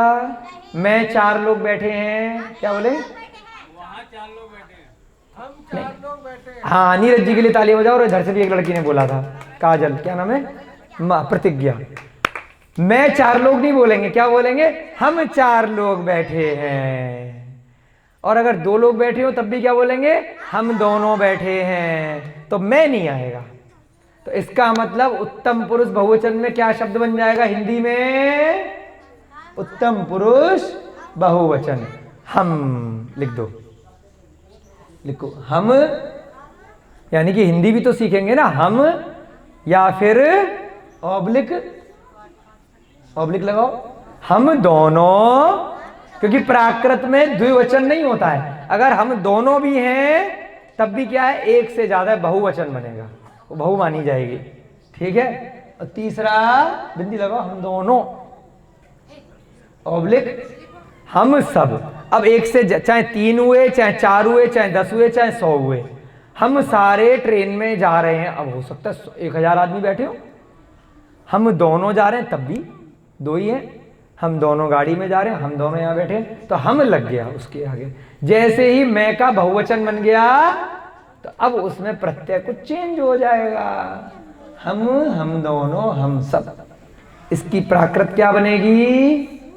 मैं 4 लोग बैठे हैं, क्या बोले? वहाँ 4 लोग बैठे हैं, हम 4 लोग बैठे हैं। हाँ, नीरज जी के लिए ताली बजाओ। और इधर से भी एक लड़की ने बोला था, काजल, क्या नाम है? प्रतिज्ञा। मैं 4 लोग नहीं बोलेंगे, क्या बोलेंगे? हम 4 लोग बैठे हैं। और अगर 2 लोग बैठे हो तब भी क्या बोलेंगे? हम दोनों बैठे हैं। तो मैं नहीं आएगा, तो इसका मतलब उत्तम पुरुष बहुवचन में क्या शब्द बन जाएगा हिंदी में? उत्तम पुरुष बहुवचन, हम लिख दो, लिखो हम, यानी कि हिंदी भी तो सीखेंगे ना, हम, या फिर ऑब्लिक, ऑब्लिक लगाओ, हम दोनों, क्योंकि प्राकृत में द्विवचन नहीं होता है। अगर हम दोनों भी हैं तब भी क्या है? एक से ज्यादा बहुवचन बनेगा, वो बहु मानी जाएगी, ठीक है। और तीसरा बिंदी लगाओ, हम दोनों, ऑब्लिक हम सब। अब एक से चाहे 3 हुए, चाहे 4 हुए, चाहे 10 हुए, चाहे 100 हुए, हम सारे ट्रेन में जा रहे हैं। अब हो सकता है 1000 आदमी बैठे हो, हम दोनों जा रहे हैं तब भी 2 ही हैं, हम दोनों गाड़ी में जा रहे हैं, हम दोनों यहाँ बैठे हैं, तो हम लग गया उसके आगे। जैसे ही मैं का बहुवचन बन गया तो अब उसमें प्रत्यय कुछ चेंज हो जाएगा, हम दोनों, हम सब। इसकी प्राकृत क्या बनेगी?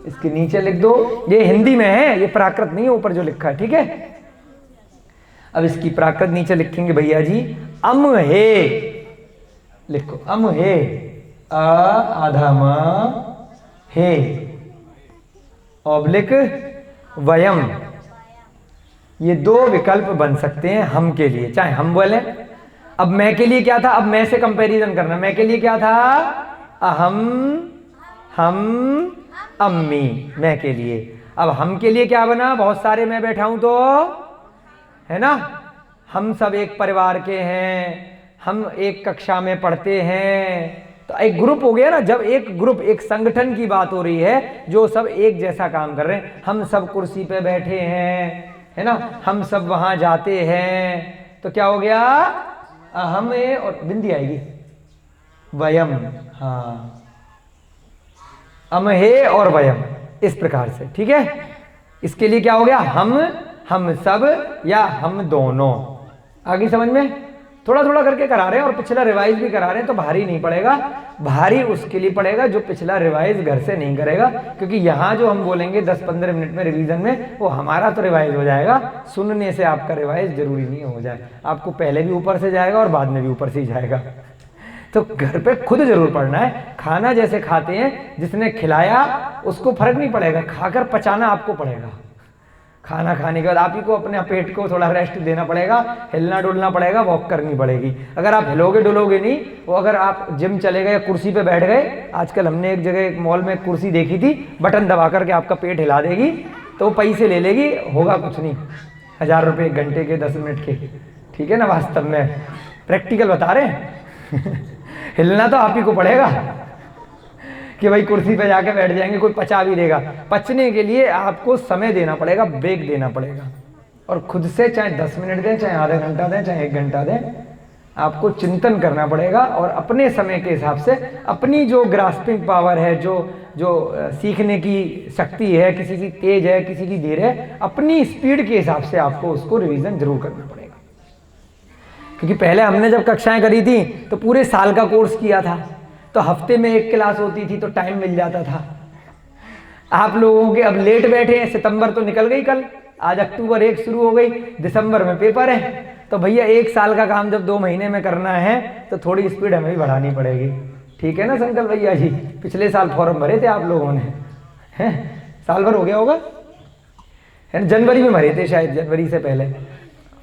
इसके नीचे लिख दो, ये हिंदी में है, ये प्राकृत नहीं है ऊपर जो लिखा है, ठीक है। अब इसकी प्राकृत नीचे लिखेंगे भैया जी, अम हे, लिखो अम हे, आधा म हे, ऑब्लिक वयम। ये 2 विकल्प बन सकते हैं हम के लिए, चाहे हम बोले। अब मैं के लिए क्या था? अब मैं से कंपैरिजन करना, मैं के लिए क्या था? अहम, हम, अम्मी, मैं के लिए। अब हम के लिए क्या बना, बहुत सारे मैं बैठा हूं तो, है ना, हम सब एक परिवार के हैं, हम एक कक्षा में पढ़ते हैं, तो एक ग्रुप हो गया ना। जब एक ग्रुप, एक संगठन की बात हो रही है जो सब एक जैसा काम कर रहे हैं, हम सब कुर्सी पे बैठे हैं, है ना, हम सब वहां जाते हैं, तो क्या हो गया, अहम है और बिंदी आएगी, वयम, हाँ, अम है और वयम, इस प्रकार से, ठीक है। इसके लिए क्या हो गया, हम सब या हम दोनों। आगे समझ में, थोड़ा थोड़ा करके करा रहे हैं और पिछला रिवाइज भी करा रहे हैं, तो भारी नहीं पड़ेगा। भारी उसके लिए पड़ेगा जो पिछला रिवाइज घर से नहीं करेगा, क्योंकि यहाँ जो हम बोलेंगे 10-15 मिनट में रिवीजन में, वो हमारा तो रिवाइज हो जाएगा, सुनने से आपका रिवाइज जरूरी नहीं हो जाए। आपको पहले भी ऊपर से जाएगा और बाद में भी ऊपर से ही जाएगा। तो घर पे खुद जरूर पढ़ना है। खाना जैसे खाते हैं, जिसने खिलाया उसको फर्क नहीं पड़ेगा, खाकर पचाना आपको पड़ेगा। खाना खाने के बाद आप ही को अपने पेट को थोड़ा रेस्ट देना पड़ेगा, हिलना डुलना पड़ेगा, वॉक करनी पड़ेगी। अगर आप हिलोगे डुलोगे नहीं, वो अगर आप जिम चले गए या कुर्सी पे बैठ गए, आजकल हमने एक जगह एक मॉल में कुर्सी देखी थी, बटन दबा करके आपका पेट हिला देगी, तो वो पैसे ले लेगी, होगा कुछ नहीं, 1000 रुपये 1 घंटे के, 10 मिनट के, ठीक है ना। वास्तव में प्रैक्टिकल बता रहे हैं। हिलना तो आप ही को पड़ेगा कि भाई कुर्सी पे जाके बैठ जाएंगे, कोई पचा भी देगा। पचने के लिए आपको समय देना पड़ेगा, ब्रेक देना पड़ेगा, और खुद से चाहे 10 मिनट दें, चाहे आधा घंटा दें, चाहे 1 घंटा दें, आपको चिंतन करना पड़ेगा। और अपने समय के हिसाब से अपनी जो ग्रास्पिंग पावर है, जो सीखने की शक्ति है, किसी की तेज है, किसी की धीर है, अपनी स्पीड के हिसाब से आपको उसको रिवीजन जरूर करना पड़ेगा। क्योंकि पहले हमने जब कक्षाएं करी थी तो पूरे साल का कोर्स किया था, तो हफ्ते में 1 क्लास होती थी, तो टाइम मिल जाता था। आप लोगों के अब लेट बैठे हैं, सितंबर तो निकल गई कल, आज अक्टूबर 1 शुरू हो गई, दिसंबर में पेपर है, तो भैया 1 साल का काम जब 2 महीने में करना है तो थोड़ी स्पीड हमें भी बढ़ानी पड़ेगी, ठीक है ना संकल्प भैया जी। पिछले साल फॉर्म भरे थे आप लोगों ने, हैं, साल भर हो गया होगा, है, जनवरी में भरे थे शायद, जनवरी से पहले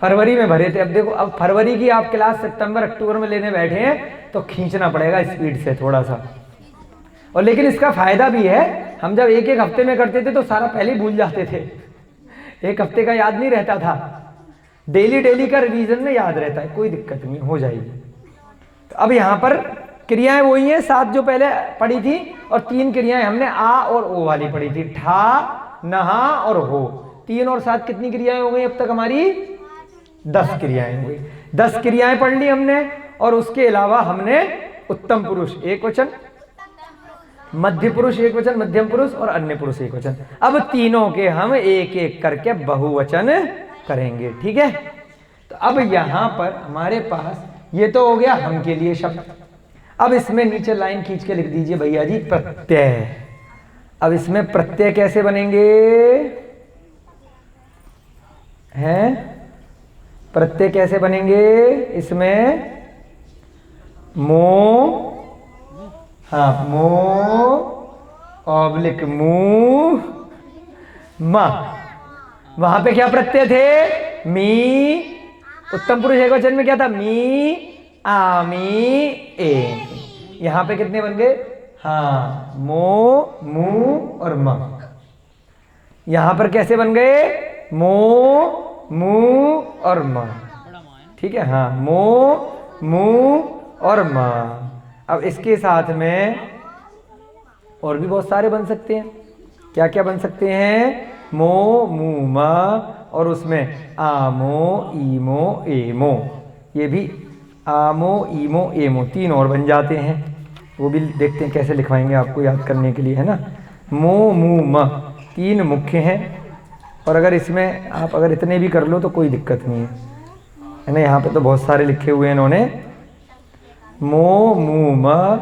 फरवरी में भरे थे। अब देखो, अब फरवरी की आप क्लास सितंबर अक्टूबर में लेने बैठे हैं, तो खींचना पड़ेगा स्पीड से थोड़ा सा। और लेकिन इसका फायदा भी है, हम जब 1-1 हफ्ते में करते थे तो सारा पहले ही भूल जाते थे, 1 हफ्ते का याद नहीं रहता था। डेली का रिवीजन में याद रहता है, कोई दिक्कत नहीं, हो जाएगी। तो अब यहाँ पर क्रियाएं वही हैं 7 जो पहले पढ़ी थी, और 3 क्रियाएं हमने आ और ओ वाली पढ़ी थी, ठा, नहा और हो। 3 और 7 कितनी क्रियाएं हो गई अब तक हमारी? 10 क्रियाएं हो गई। 10 क्रियाएं पढ़ ली हमने, और उसके अलावा हमने उत्तम पुरुष 1 वचन, मध्य पुरुष 1 वचन, मध्यम पुरुष और अन्य पुरुष 1 वचन। अब तीनों के हम 1-1 करके बहुवचन करेंगे, ठीक है। तो अब यहां पर हमारे पास ये तो हो गया हम के लिए शब्द। अब इसमें नीचे लाइन खींच के लिख दीजिए भैया जी, प्रत्यय। अब इसमें प्रत्यय कैसे बनेंगे हैं? प्रत्यय कैसे बनेंगे इसमें? मो, हाँ, मो ऑब्लिक मुंह, मा। वहां पे क्या प्रत्यय थे? मी। उत्तम पुरुष 1 वचन में क्या था? मी, आमी, ए। यहां पे कितने बन गए? हाँ, मो, मु और म। यहां पर कैसे बन गए? मो, मु और म, ठीक है। हाँ, मो, मु और म। अब इसके साथ में और भी बहुत सारे बन सकते हैं। क्या क्या बन सकते हैं? मो, मु, म, और उसमें आमो, ईमो, एमो। ये भी आमो, ईमो, एमो 3 और बन जाते हैं। वो भी देखते हैं कैसे लिखवाएंगे आपको याद करने के लिए, है ना। मो, मु, म 3 मुख्य हैं, और अगर इसमें आप अगर इतने भी कर लो तो कोई दिक्कत नहीं है ना। यहाँ पे तो बहुत सारे लिखे हुए हैं इन्होंने। मो, मु, म,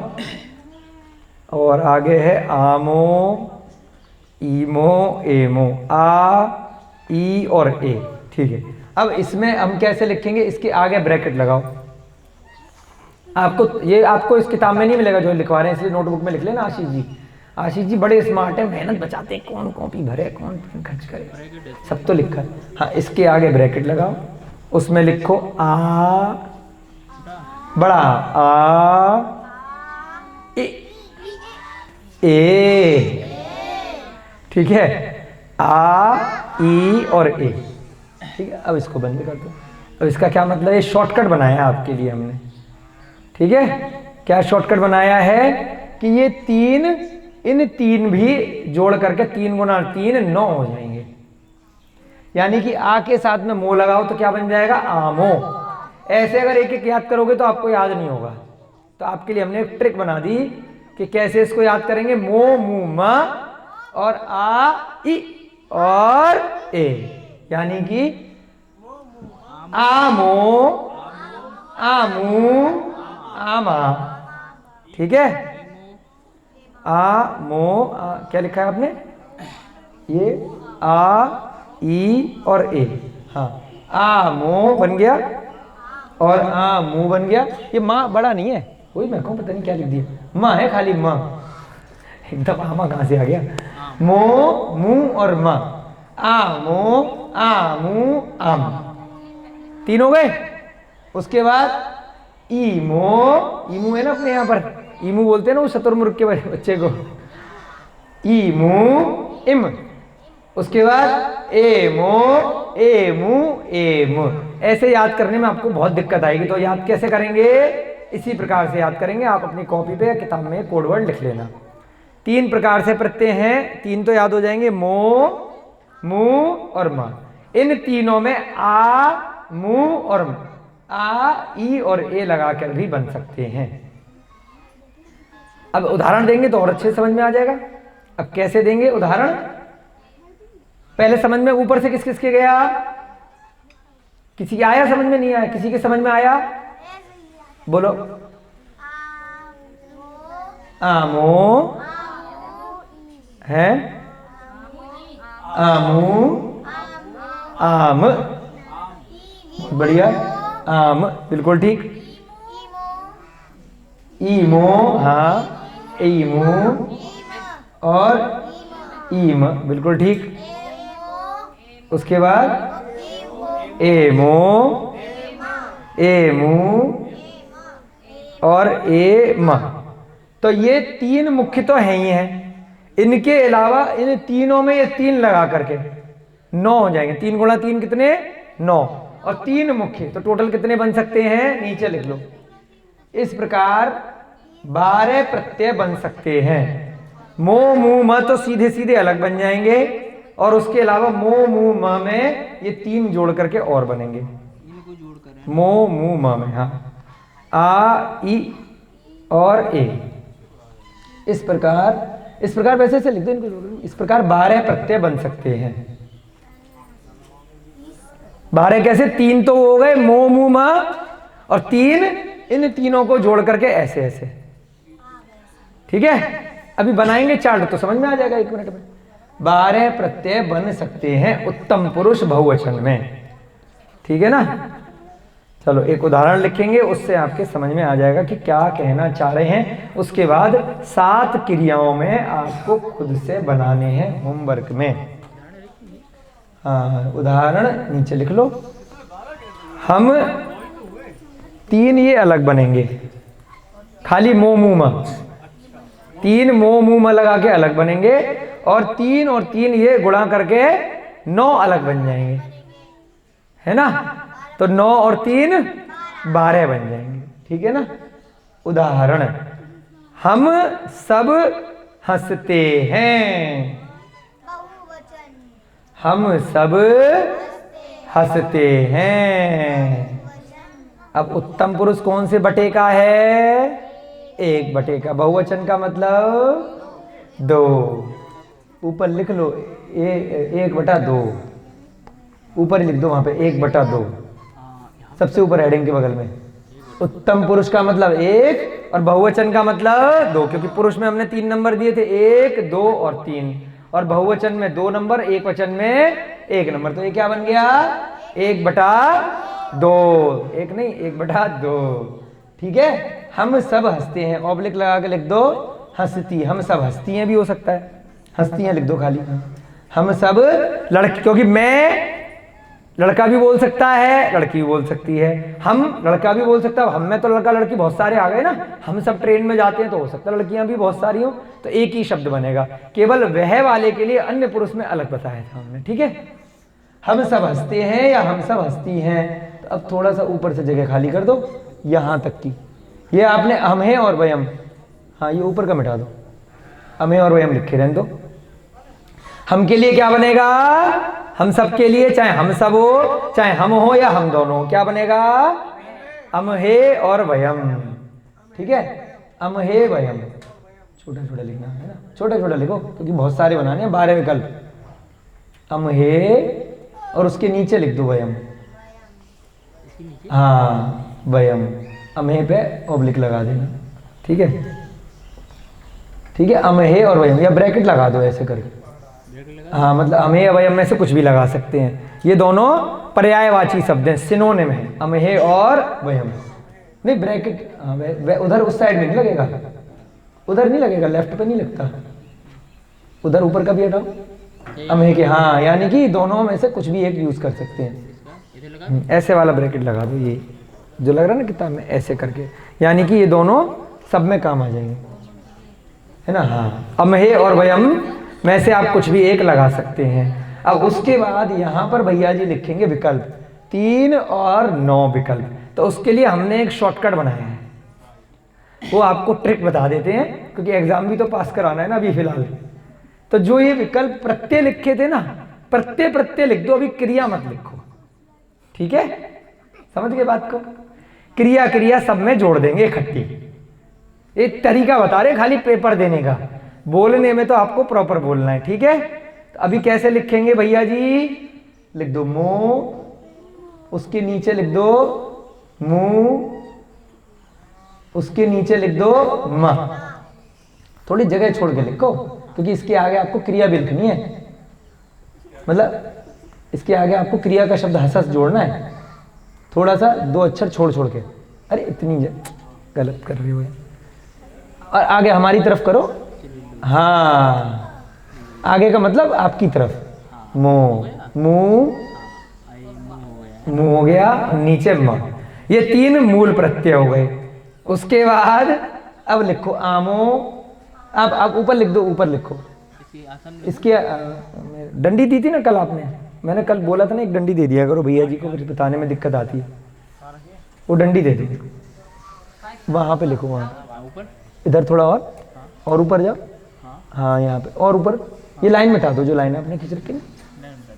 और आगे है आमो, ईमो, एमो, आ, ई और ए, ठीक है। अब इसमें हम कैसे लिखेंगे? इसके आगे ब्रैकेट लगाओ। आपको इस किताब में नहीं मिलेगा जो लिखवा रहे हैं, इसलिए नोटबुक में लिख लेना। आशीष जी बड़े स्मार्ट है, मेहनत बचाते हैं, कौन कॉपी भरे, कौन खर्च करे, सब तो लिखा है। हाँ, इसके आगे ब्रैकेट लगाओ, उसमें लिखो आ, बड़ा आ, ए, ए, ठीक है, आ, ई और ए, ठीक है। अब इसको बंद कर दो। अब इसका क्या मतलब, ये शॉर्टकट बनाया है आपके लिए हमने, ठीक है। क्या शॉर्टकट बनाया है कि ये तीन, इन तीन भी जोड़ करके 3 गुना 3 9 हो जाएंगे। यानी कि आ के साथ में मो लगाओ तो क्या बन जाएगा, आमो। ऐसे अगर एक एक याद करोगे तो आपको याद नहीं होगा, तो आपके लिए हमने एक ट्रिक बना दी कि कैसे इसको याद करेंगे। मो, मू, मा और आ, ई और ए, यानी कि आमो, आमू, आमा, ठीक है। आ, मो, क्या लिखा है आपने, ये आ, ई और ए, हाँ, आ मो बन गया और आ मू बन गया। ये माँ बड़ा नहीं है, वही मैं कहूँ, पता नहीं क्या लिख दिया, माँ है खाली, माँ। एकदम आमा कहाँ से आ गया, मो, मू और माँ, आ मो, आ मू, आम, 3 हो गए। उसके बाद ईमो, ईमू है ना अपने यहाँ पर, ईमू बोलते हैं ना वो शतुरमुर्ग के बच्चे को, ईमू, इम। उसके बाद एमो, एमू, एम। ऐसे याद करने में आपको बहुत दिक्कत आएगी, तो याद कैसे करेंगे, इसी प्रकार से याद करेंगे। आप अपनी कॉपी पे या किताब में कोड वर्ड लिख लेना। 3 प्रकार से प्रत्यय हैं, 3 तो याद हो जाएंगे, मो, मू और मा। इन तीनों में आ, मू और आ, ई और ए लगाकर भी बन सकते हैं। अब उदाहरण देंगे तो और अच्छे समझ में आ जाएगा। अब कैसे देंगे उदाहरण, पहले समझ में ऊपर से किस किस के गया, किसी के आया समझ में, नहीं आया, किसी के समझ में आया, बोलो। आमो है, आमू, आम, बढ़िया, आम, बिल्कुल ठीक। ईमो, हाँ, ईमू और ईम, बिल्कुल ठीक। उसके बाद एमो, एमू और एम। तो ये 3 मुख्य तो हैं ही हैं, इनके अलावा इन तीनों में ये 3 लगा करके 9 हो जाएंगे। 3 गुणा 3 कितने, 9, और 3 मुख्य, तो टोटल कितने बन सकते हैं, नीचे लिख लो। इस प्रकार 12 प्रत्यय बन सकते हैं। मो, मू, म तो सीधे सीधे अलग बन जाएंगे, और उसके अलावा मो, मू, म में ये 3 जोड़ करके और बनेंगे। मो, मू, म में, हाँ, आ, ई और ए। इस प्रकार वैसे से लिख दो इनको। इस प्रकार 12 प्रत्यय बन सकते हैं। 12 कैसे, 3 तो हो गए, मो, मू, म, और 3 इन तीनों को जोड़ करके ऐसे ऐसे, ठीक है। अभी बनाएंगे चार्ट तो समझ में आ जाएगा 1 मिनट में। 12 प्रत्यय बन सकते हैं उत्तम पुरुष बहुवचन में, ठीक है ना। चलो एक उदाहरण लिखेंगे, उससे आपके समझ में आ जाएगा कि क्या कहना चाह रहे हैं। उसके बाद 7 क्रियाओं में आपको खुद से बनाने हैं होमवर्क में। हाँ, उदाहरण नीचे लिख लो। हम 3 ये अलग बनेंगे, खाली मो, मू, म, 3 मो, मू, म लगा के अलग बनेंगे, और 3 ये गुणा करके 9 अलग बन जाएंगे, है ना। तो 9 और 3 12 बन जाएंगे, ठीक है ना। उदाहरण, हम सब हंसते हैं, हम सब हंसते हैं। अब उत्तम पुरुष कौन से बटे का है, 1 बटे का। बहुवचन का मतलब 2, ऊपर लिख लो 1/2, ऊपर लिख दो वहां पे 1/2, सबसे ऊपर हेडिंग के बगल में। उत्तम पुरुष का मतलब 1 और बहुवचन का मतलब 2, क्योंकि पुरुष में हमने 3 नंबर दिए थे, 1, 2 और 3, और बहुवचन में 2 नंबर, एक वचन में 1 नंबर। तो ये क्या बन गया, 1/2, 1 नहीं 1/2, ठीक है। हम सब हंसते हैं, ऑब्लिक लगा के लिख दो हंसती, हम सब हंसती हैं भी हो सकता है, हंसती हैं लिख दो खाली। हम सब लड़के, क्योंकि मैं लड़का भी बोल सकता है, लड़की भी बोल सकती है। हम, लड़का भी बोल सकता है। हम में तो लड़का लड़की बहुत सारे आ गए ना, हम सब ट्रेन में जाते हैं तो हो सकता है लड़कियां भी बहुत सारी हो, तो एक ही शब्द बनेगा। केवल वह वाले के लिए अन्य पुरुष में अलग बताया था हमने, ठीक है। हम सब हंसते हैं या हम सब हंसती हैं। तो अब थोड़ा सा ऊपर से जगह खाली कर दो, यहां तक की। ये आपने हम है और वयम, हाँ ये ऊपर का मिटा दो, हम है और वयम लिखे रहने दो। हम के लिए क्या बनेगा? हम सब के लिए, चाहे हम सब हो चाहे हम हो या हम दोनों, क्या बनेगा? हम हे और वयम, ठीक है। हम हे वयम, छोटा छोटा लिखना है ना, छोटा छोटा लिखो क्योंकि बहुत सारे बनाने हैं, 12 विकल्प। हम हे और उसके नीचे लिख दो वयम, हाँ वयम, अमहे पे ऑब्लिक लगा देना, ठीक है, ठीक है। अमहे और वयम या ब्रैकेट लगा दो ऐसे करके, हाँ मतलब अमहे या वयम में से कुछ भी लगा सकते हैं। ये दोनों पर्यायवाची शब्द हैं, सिनोनिम है, अमहे और वयम। नहीं ब्रैकेट, हाँ उधर उस साइड में नहीं लगेगा, उधर नहीं लगेगा, लेफ्ट पे नहीं लगता, उधर ऊपर का भी हटाओ, अमहे के, हाँ यानी कि दोनों में से कुछ भी एक यूज कर सकते हैं। ऐसे वाला ब्रैकेट लगा दो, ये जो लग रहा है ना किताब में ऐसे करके, यानी कि ये दोनों सब में काम आ जाएंगे, है ना। हाँ अमहे और वयम में से आप कुछ भी एक लगा सकते हैं। अब उसके बाद यहाँ पर भैया जी लिखेंगे विकल्प, 3 और 9 विकल्प। तो उसके लिए हमने एक शॉर्टकट बनाया है, वो आपको ट्रिक बता देते हैं क्योंकि एग्जाम भी तो पास कराना है ना अभी फिलहाल। तो जो ये विकल्प प्रत्यय लिखे थे ना, प्रत्यय प्रत्यय लिख दो, अभी क्रिया मत लिखो, ठीक है। समझ गए बात को? क्रिया क्रिया सब में जोड़ देंगे इकट्ठी। एक तरीका बता रहे खाली पेपर देने का, बोलने में तो आपको प्रॉपर बोलना है, ठीक है। तो अभी कैसे लिखेंगे भैया जी? लिख दो मुंह, उसके नीचे लिख दो मुंह, उसके नीचे लिख दो म। थोड़ी जगह छोड़ के लिखो क्योंकि इसके आगे आपको क्रिया भी लिखनी है, मतलब इसके आगे आपको क्रिया का शब्द हंस जोड़ना है, थोड़ा सा 2 अक्षर छोड़ छोड़ के। अरे इतनी गलत कर रही हो। और आगे हमारी तरफ करो, हाँ आगे का मतलब आपकी तरफ, मुंह, मुंह, मुंह हो गया, नीचे म। ये 3 मूल प्रत्यय हो गए। उसके बाद अब लिखो आमो, अब ऊपर लिख दो, ऊपर लिखो। इसकी डंडी दी थी ना कल आपने, मैंने कल बोला था ना एक डंडी दे दिया करो भैया जी को, फिर बताने में दिक्कत आती है। वो डंडी दे दो, वहाँ पे लिखो, वहाँ इधर थोड़ा और ऊपर जाओ, हाँ यहाँ पे और ऊपर। ये लाइन मिटा दो जो लाइन आपने खींच रखी ना,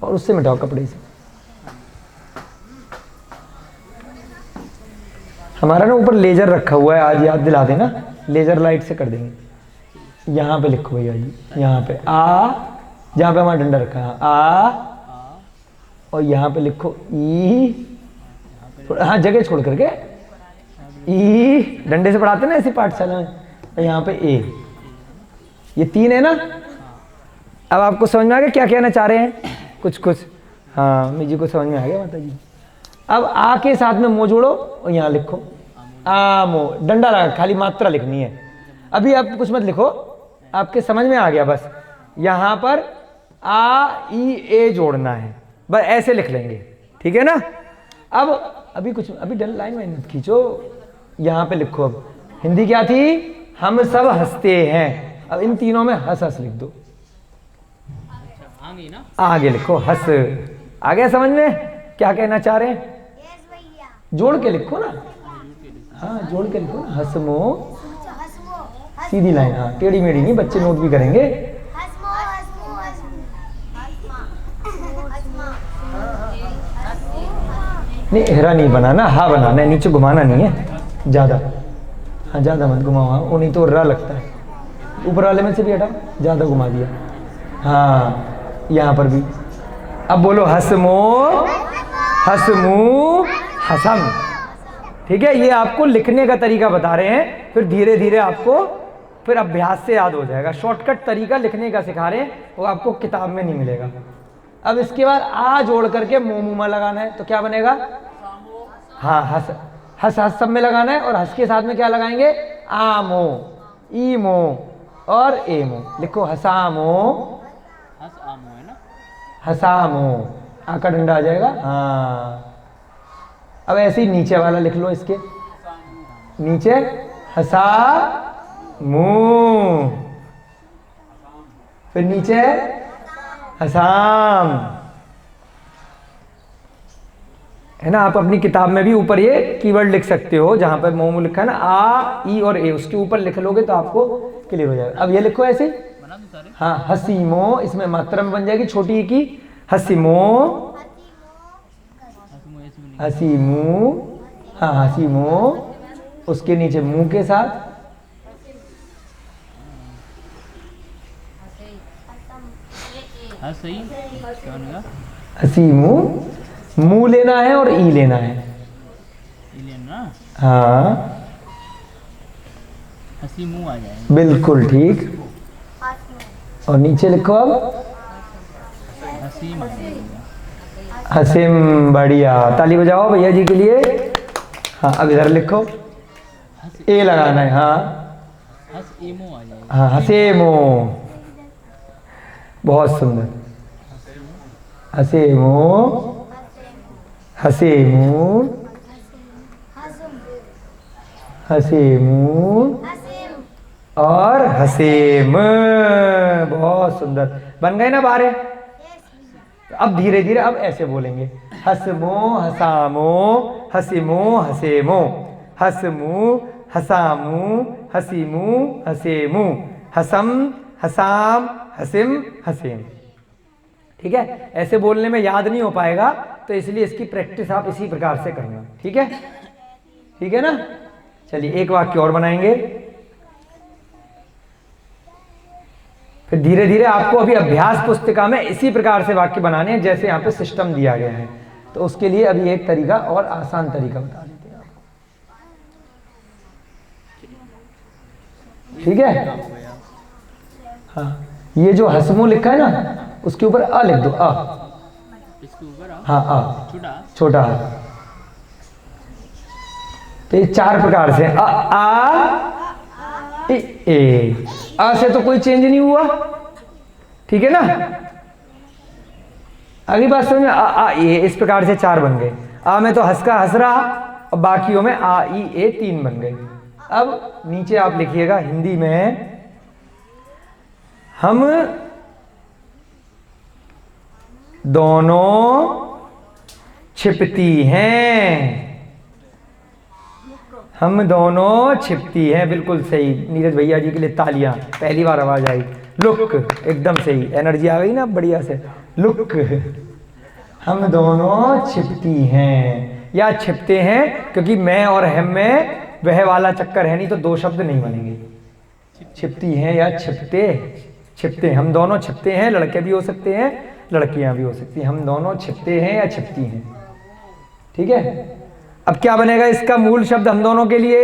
और उससे मिटाओ कपड़े से। हमारा ना ऊपर लेजर रखा हुआ है, आज याद दिला देना, लेजर लाइट से कर देंगे। यहाँ पे लिखो भैया जी, यहाँ पे आ, जहाँ पे हमारा डंडा रखा है आ, और यहाँ पे लिखो ई, हाँ जगह छोड़ करके ई, डंडे से पढ़ाते ना ऐसी पाठशाला में। और यहाँ पे ए, ये 3 है ना। अब आपको समझ में आ गया क्या कहना चाह रहे हैं? कुछ कुछ, हाँ मुझे को समझ में आ गया माता जी। अब आ के साथ में मो जोड़ो और यहाँ लिखो आमो, डंडा लगा, खाली मात्रा लिखनी है। अभी आप कुछ मत लिखो, आपके समझ में आ गया बस। यहाँ पर आ ई ए जोड़ना है, बस ऐसे लिख लेंगे, ठीक है ना। अब अभी कुछ, अभी डल लाइन में मत खींचो, यहाँ पे लिखो। अब हिंदी क्या थी? हम सब हंसते हैं। अब इन तीनों में हंस हंस लिख दो, आगे लिखो हंस। आ गया समझ में क्या कहना चाह रहे हैं? जोड़ के लिखो ना, हाँ जोड़ के लिखो ना, हंसमो, सीधी लाइन, हाँ टेढ़ी मेढ़ी नहीं, बच्चे नोट भी करेंगे। नहीं हेरा नहीं बनाना, हा बनाना है, नीचे घुमाना नहीं है ज़्यादा, हाँ ज़्यादा मत घुमाओ, वो नहीं तो रा लगता है। ऊपर वाले में से भी हटाओ, ज़्यादा घुमा दिया, हाँ यहाँ पर भी। अब बोलो हसमो, हसमू, हसम, ठीक है। ये आपको लिखने का तरीका बता रहे हैं, फिर धीरे धीरे आपको फिर अभ्यास से याद हो जाएगा। शॉर्टकट तरीका लिखने का सिखा रहे हैं, वो आपको किताब में नहीं मिलेगा। अब इसके बाद आ जोड़ करके मुमा लगाना है, तो क्या बनेगा? हाँ हस, हस हस सब में लगाना है, और हस के साथ में क्या लगाएंगे? आमो, ईमो और एमो। लिखो हसामो, हसामो, आ का डंडा आ जाएगा। हाँ, अब ऐसे ही नीचे वाला लिख लो, इसके नीचे हसा मुंह, फिर नीचे हसाम, है ना। आप अपनी किताब में भी ऊपर ये कीवर्ड लिख सकते हो, जहां पर मोमू लिखा है ना, आ ई और ए, उसके ऊपर लिख लोगे तो आपको क्लियर हो जाएगा। अब ये लिखो ऐसे, बना दूं सारे? हाँ, हसीमो, इसमें मात्रा में बन जाएगी छोटी ई की, हसीमो, हसीमू, हाँ हसीमो, उसके नीचे मुंह के साथ, हाँ सही, क्या बनेगा? हसीमू, मुंह लेना है और ई लेना है। ये लेना, हाँ हंसी मुंह आ जाएगा। बिल्कुल ठीक। और नीचे लिखो अब हंसी आ जाएगा। हसीम, बढ़िया, ताली बजाओ भैया जी के लिए। हाँ, अब इधर लिखो, ए लगाना है। हाँ हंस एमो आ जाएगा। हाँ, हसेमो, बहुत सुंदर, हसेमो, हसेमू, हसेमू और हसेम, बहुत सुंदर, बन गए ना बारे। अब धीरे धीरे अब ऐसे बोलेंगे, हसमो हसामो, हसीमो हसेमो, हसमू हसामू, हसीमू हसेमू, हसम हसाम, हसिम हसेम। ठीक है, ऐसे बोलने में याद नहीं हो पाएगा, तो इसलिए इसकी प्रैक्टिस आप इसी प्रकार से करना। ठीक है, ठीक है ना। चलिए एक वाक्य और बनाएंगे, फिर धीरे धीरे आपको अभी अभ्यास पुस्तिका में इसी प्रकार से वाक्य बनाने हैं जैसे यहाँ पे सिस्टम दिया गया है। तो उसके लिए अभी एक तरीका और आसान तरीका बता देते हैं आपको। ठीक है, हाँ, ये जो हसमू लिखा है ना, उसके ऊपर अ लिख दो, अ, इसके ऊपर आ, हाँ अ, छोटा छोटा। तो ये चार प्रकार से, अ आ इ ए, अ से तो कोई चेंज नहीं हुआ, ठीक है ना। अगली बात समझ में, आ ए, इस प्रकार से चार बन गए। आ में तो हंस का हंस रहा, और बाकियों में आ ई ए तीन बन गए। अब नीचे आप लिखिएगा हिंदी में, हम दोनों छिपती हैं, हम दोनों छिपती हैं, बिल्कुल सही। नीरज भैया जी के लिए तालियां, पहली बार आवाज आई। लुक, एकदम सही, एनर्जी आ गई ना बढ़िया से। लुक, हम दोनों छिपती हैं या छिपते हैं, क्योंकि मैं और हम में वह वाला चक्कर है, नहीं तो दो शब्द नहीं बनेंगे। छिपती हैं या छिपते, छिपते, हम दोनों छिपते हैं, लड़के भी हो सकते हैं, लड़कियां भी हो सकती हैं। हम दोनों छिपते हैं या छिपती हैं, ठीक है। अब क्या बनेगा इसका मूल शब्द हम दोनों के लिए?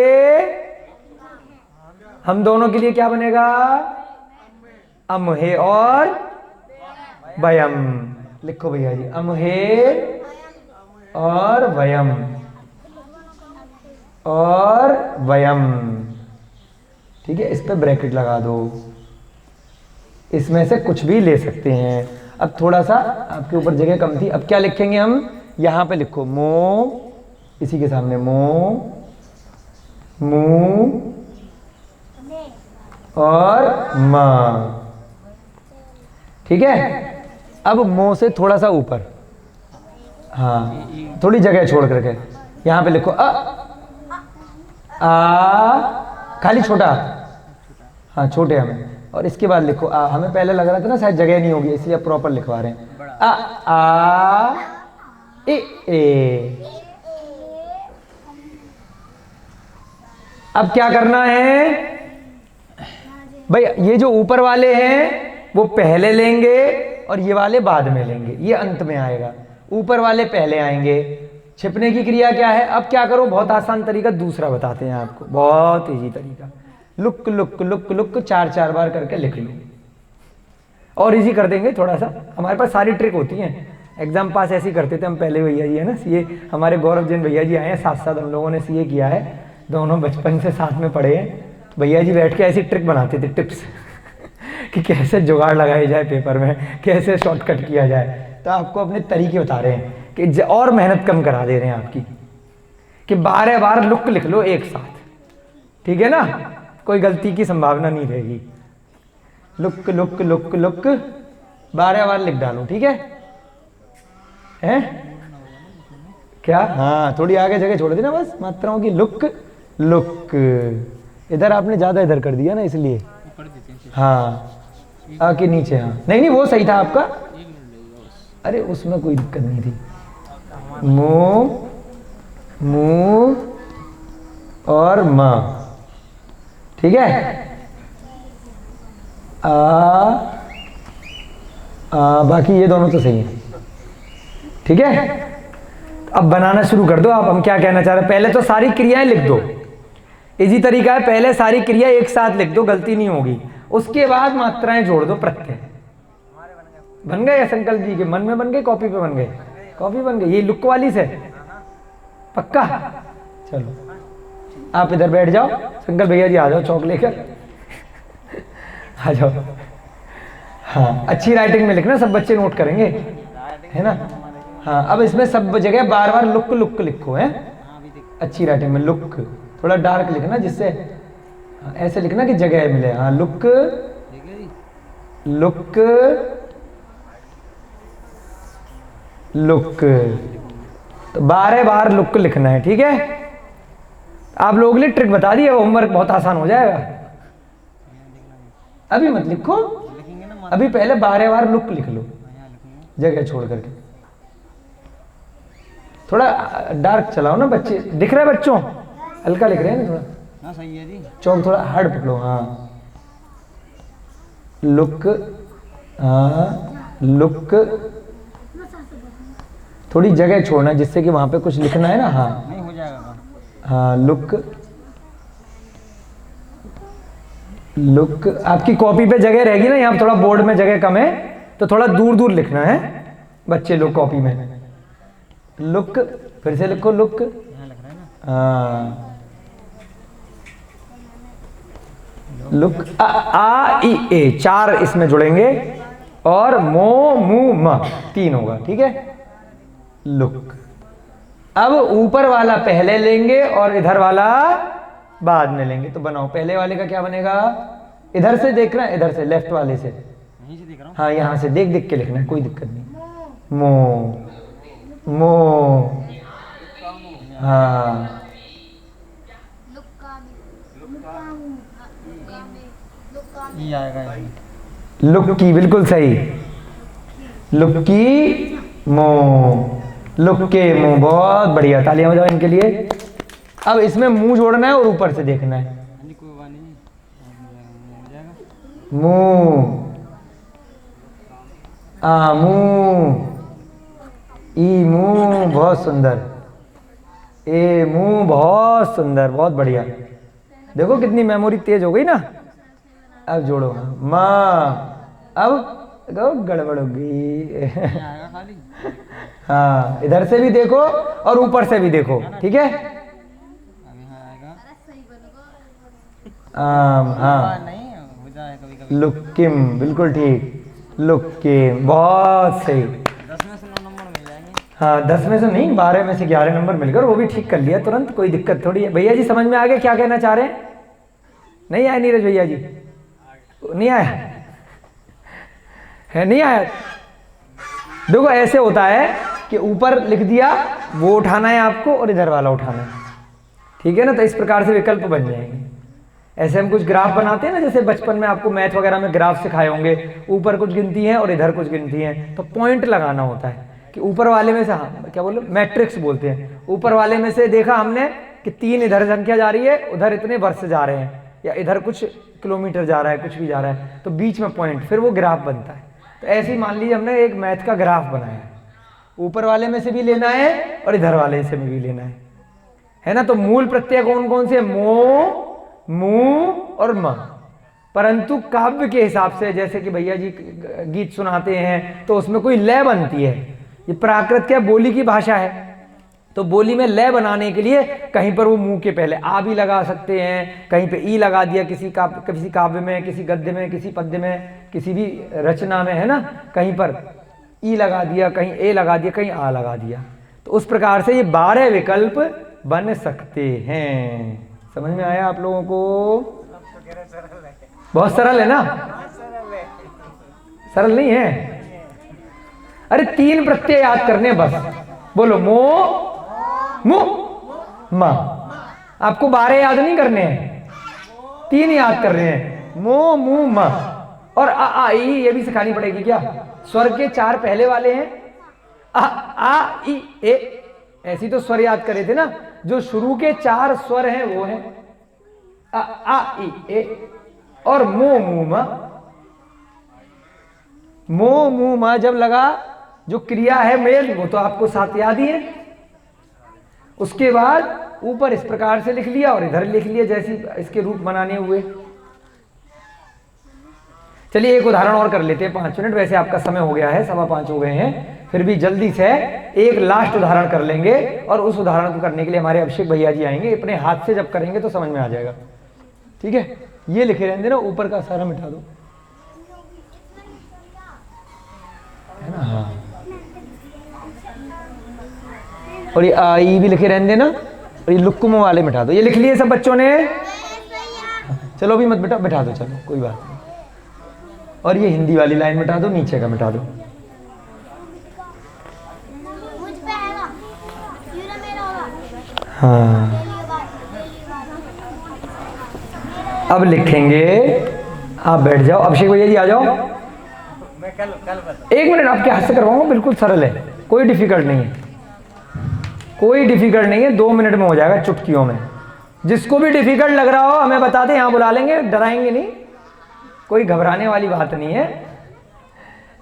हम दोनों के लिए क्या बनेगा? अमहे और वयम। लिखो भैया जी, अमहे और वयम और वयम, ठीक है। इस पे ब्रैकेट लगा दो, इसमें से कुछ भी ले सकते हैं। अब थोड़ा सा आपके ऊपर जगह कम थी, अब क्या लिखेंगे हम? यहां पे लिखो मो, इसी के सामने मो, मु और मां, ठीक है। अब मो से थोड़ा सा ऊपर, हाँ, थोड़ी जगह छोड़ करके यहां पे लिखो आ, खाली छोटा, हाँ छोटे हमें, और इसके बाद लिखो आ। हमें पहले लग रहा था ना शायद जगह नहीं होगी, इसलिए प्रॉपर लिखवा रहे हैं। आ ए। अब क्या करना है भाई? ये जो ऊपर वाले हैं वो पहले लेंगे और ये वाले बाद में लेंगे, ये अंत में आएगा। ऊपर वाले पहले आएंगे। छिपने की क्रिया क्या है? अब क्या करो, बहुत आसान तरीका दूसरा बताते हैं आपको, बहुत इजी तरीका। लुक लुक लुक लुक चार चार बार करके लिख लो, और इजी कर देंगे थोड़ा सा। हमारे पास सारी ट्रिक होती हैं, एग्जाम पास ऐसे ही करते थे हम पहले। भैया जी है ना सीए, हमारे गौरव जैन भैया जी आए हैं, साथ साथ हम लोगों ने सीए किया है, दोनों बचपन से साथ में पढ़े हैं। भैया जी बैठ के ऐसी ट्रिक बनाते थे, टिप्स कि कैसे जुगाड़ लगाई जाए पेपर में, कैसे शॉर्टकट किया जाए। तो आपको अपने तरीके बता रहे हैं कि और मेहनत कम करा दे रहे हैं आपकी, कि 12 बार लुक लिख लो एक साथ, ठीक है ना, कोई गलती की संभावना नहीं रहेगी। लुक लुक लुक लुक 12 बार लिख डालो, ठीक है? हैं? क्या? हाँ, थोड़ी आगे जगह छोड़ देना बस मात्राओं की। लुक लुक, इधर आपने ज्यादा इधर कर दिया ना, इसलिए। कर देते हैं हाँ, आके नीचे। हाँ, नहीं नहीं, वो सही था आपका। 1 मिनट लगेगा बस। अरे उसमें कोई दिक्कत नहीं थी। मुंह, मुंह और माँ, ठीक है? बाकी ये दोनों तो सही है, ठीक है? अब बनाना शुरू कर दो आप। हम क्या कहना चाह रहे हैं, पहले तो सारी क्रियाएं लिख दो। इजी तरीका है, पहले सारी क्रिया एक साथ लिख दो, गलती नहीं होगी। उसके बाद मात्राएं जोड़ दो, प्रत्यय। बन गए संकल्प जी के मन में बन गए, कॉपी पे बन गए? कॉपी बन गई, ये लुक वाली से पक्का? चलो आप इधर बैठ जाओ, संकल्प भैया जी आ जाओ चौक लेकर आ जाओ। हाँ, अच्छी राइटिंग में लिखना, सब बच्चे नोट करेंगे, है ना? हाँ, अब इसमें सब जगह बार बार लुक लुक लिखो, है अच्छी राइटिंग में। लुक थोड़ा डार्क लिखना, जिससे ऐसे लिखना कि जगह मिले। हाँ, लुक लुक लुक, तो 12 बार लुक लिखना है, ठीक है? आप लोगों के लिए ट्रिक बता दी है, होमवर्क बहुत आसान हो जाएगा। अभी मत लिखो, अभी पहले 12 बार लुक लिख लो, जगह छोड़ करके। थोड़ा डार्क चलाओ ना, बच्चे दिख रहा है बच्चों, हल्का लिख रहे हैं ना थोड़ा। हाँ सही है जी। चौक थोड़ा हार्ड पकड़ो। हाँ, लुक, हाँ लुक, थोड़ी जगह छोड़ना जिससे कि वहां पे कुछ लिखना है ना। हाँ नहीं हो जाएगा। हाँ, लुक लुक। आपकी कॉपी पे जगह रहेगी ना, यहाँ थोड़ा बोर्ड में जगह कम है, तो थोड़ा दूर दूर लिखना है बच्चे लोग कॉपी में। लुक, फिर से लिखो लुक। यहाँ लिख रहा है ना। हाँ, लुक, आ ई ए 4 इसमें जुड़ेंगे, और मो मु म 3 होगा, ठीक है? लुक। अब ऊपर वाला पहले लेंगे और इधर वाला बाद में लेंगे, तो बनाओ। पहले वाले का क्या बनेगा? इधर से देखना, इधर से, लेफ्ट वाले से। यहीं से देख रहा हूँ। हाँ, यहाँ से देख देख के लिखना है, कोई दिक्कत नहीं। मो मो, हाँ ये आएगा इसमें। लुक्की, बिल्कुल सही। लुक्की मो, लुक्के मो, बहुत बढ़िया, तालियां बजाओ इनके लिए। अब इसमें मुंह जोड़ना है और ऊपर से देखना है। कोई बात नहीं, हो जाएगा। मुंह, आ मुंह, ई मुंह, बहुत सुंदर। ए मुंह, बहुत सुंदर, बहुत बढ़िया। देखो कितनी मेमोरी तेज हो गई ना। अब जोड़ो माँ, अब देखो गड़बड़ हो गई आएगा खाली। हाँ, इधर से भी देखो और ऊपर से भी देखो, ठीक है? अब यहाँ आएगा। हाँ, नहीं हो जाए कभी कभी। लुक्किम, बिल्कुल ठीक, लुक्किम, बहुत सही। 10 में से 9 नंबर मिल जाएंगे। हाँ, 10 में से नहीं, 12 में से 11 नंबर मिलकर, वो भी ठीक कर लिया तुरंत, कोई दिक्कत थोड़ी है। भैया जी समझ में आ गया क्या कहना चाह रहे हैं? नहीं आया नीरज भैया जी? नहीं आया है? नहीं आया? देखो ऐसे होता है कि ऊपर लिख दिया, वो उठाना है आपको और इधर वाला उठाना है, ठीक है ना? तो इस प्रकार से विकल्प बन जाएंगे। ऐसे हम कुछ ग्राफ बनाते हैं ना, जैसे बचपन में आपको मैथ वगैरह में ग्राफ सिखाए होंगे, ऊपर कुछ गिनती है और इधर कुछ गिनती है, तो पॉइंट लगाना होता है कि ऊपर वाले में से, हाँ क्या बोलो, मैट्रिक्स बोलते हैं। ऊपर वाले में से देखा हमने कि 3 इधर संख्या जा रही है, उधर इतने वर्ष जा रहे हैं, या इधर कुछ किलोमीटर जा रहा है, कुछ भी जा रहा है, तो बीच में पॉइंट, फिर वो ग्राफ बनता है। तो ऐसे ही मान लीजिए हमने एक मैथ का ग्राफ बनाया है, ऊपर वाले में से भी लेना है और इधर वाले से भी लेना है ना? तो मूल प्रत्यय कौन कौन से? मो, मु और म। परंतु काव्य के हिसाब से, जैसे कि भैया जी गीत सुनाते हैं तो उसमें कोई लय बनती है। ये प्राकृत क्या, बोली की भाषा है, तो बोली में लय बनाने के लिए कहीं पर वो मुंह के पहले आ भी लगा सकते हैं, कहीं पे ई लगा दिया, किसी काव्य में, किसी गद्य में, किसी पद्य में, किसी भी रचना में, है ना? कहीं पर ई लगा दिया, कहीं ए लगा दिया, कहीं आ लगा दिया। तो उस प्रकार से ये 12 विकल्प बन सकते हैं। समझ में आया आप लोगों को? बहुत सरल है ना? सरल नहीं है? अरे 3 प्रत्यय याद करने बस। बोलो मो, मु, मा। आपको 12 याद नहीं करने हैं, 3 याद कर रहे हैं। मो, मु, मा। और आ ई ये भी सिखानी पड़ेगी क्या? स्वर के 4 पहले वाले हैं, आ ई ए। ऐसी तो स्वर याद करे थे ना। जो शुरू के 4 स्वर हैं वो है आ ई ए और मो, मु, मा। मो, मु, मा जब लगा, जो क्रिया है मेल, वो तो आपको 7 याद ही है। उसके बाद ऊपर इस प्रकार से लिख लिया और इधर लिख लिया, जैसी इसके रूप बनाने हुए। चलिए एक उदाहरण और कर लेते हैं, 5 मिनट। वैसे आपका समय हो गया है, 5:15 हो गए हैं, फिर भी जल्दी से एक लास्ट उदाहरण कर लेंगे। और उस उदाहरण को करने के लिए हमारे अभिषेक भैया जी आएंगे। अपने हाथ से जब करेंगे तो समझ में आ जाएगा। ठीक है, ये लिखे रहने देना, ऊपर का सारा मिटा दो, है ना? हाँ, और ये आई भी लिखे रहने देना, और ये लुक्कुम वाले मिटा दो। ये लिख लिए सब बच्चों ने? चलो अभी मत बिठा दो, चलो कोई बात नहीं। और ये हिंदी वाली लाइन मिटा दो, नीचे का मिटा दो। हाँ, अब लिखेंगे। आप बैठ जाओ, अभिषेक भैया जी आ जाओ। मैं कल बता। 1 मिनट आपके हाथ से करवाऊंगा, बिल्कुल सरल है, कोई डिफिकल्ट नहीं है, कोई डिफिकल्ट नहीं है। 2 मिनट में हो जाएगा, चुटकियों में। जिसको भी डिफिकल्ट लग रहा हो हमें बता दें, यहाँ बुला लेंगे, डराएंगे नहीं। कोई घबराने वाली बात नहीं है,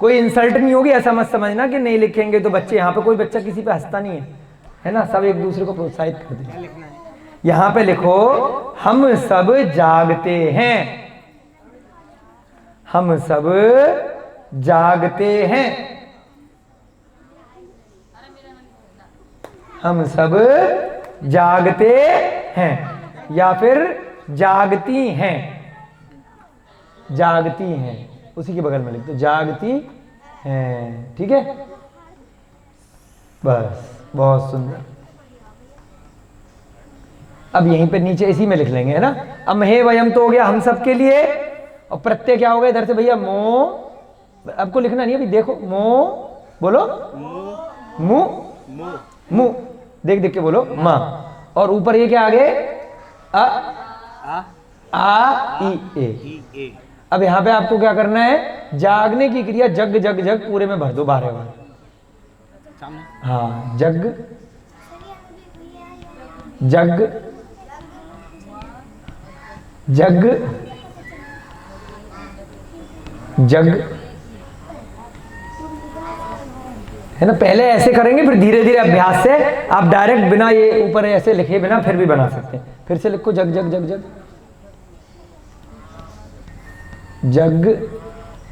कोई इंसल्ट नहीं होगी। ऐसा मत समझना कि नहीं लिखेंगे तो बच्चे, यहाँ पे कोई बच्चा किसी पे हंसता नहीं है ना? सब एक दूसरे को प्रोत्साहित करते हैं। यहाँ पे लिखो, हम सब जागते हैं। हम सब जागते हैं। हम सब जागते हैं, या फिर जागती हैं। जागती हैं, उसी के बगल में लिख दो, जागती हैं। ठीक है, बस, बहुत सुंदर। अब यहीं पे नीचे इसी में लिख लेंगे, है ना? अब हे वयम तो हो गया हम सब के लिए, और प्रत्यय क्या हो गया इधर से भैया? मो। आपको लिखना नहीं, अभी देखो। मो बोलो, मु, मु, देख देख के बोलो, माँ। और ऊपर ये क्या आ गए? आ ई ए। अब यहाँ पे आपको क्या करना है? जागने की क्रिया जग जग जग पूरे में भर दो 12 बार। हाँ, जग जग जग जग, है ना? पहले ऐसे करेंगे, फिर धीरे धीरे अभ्यास से आप डायरेक्ट बिना ये ऊपर ऐसे लिखे बिना फिर भी बना सकते हैं। फिर से लिखो, जग जग जग जग जग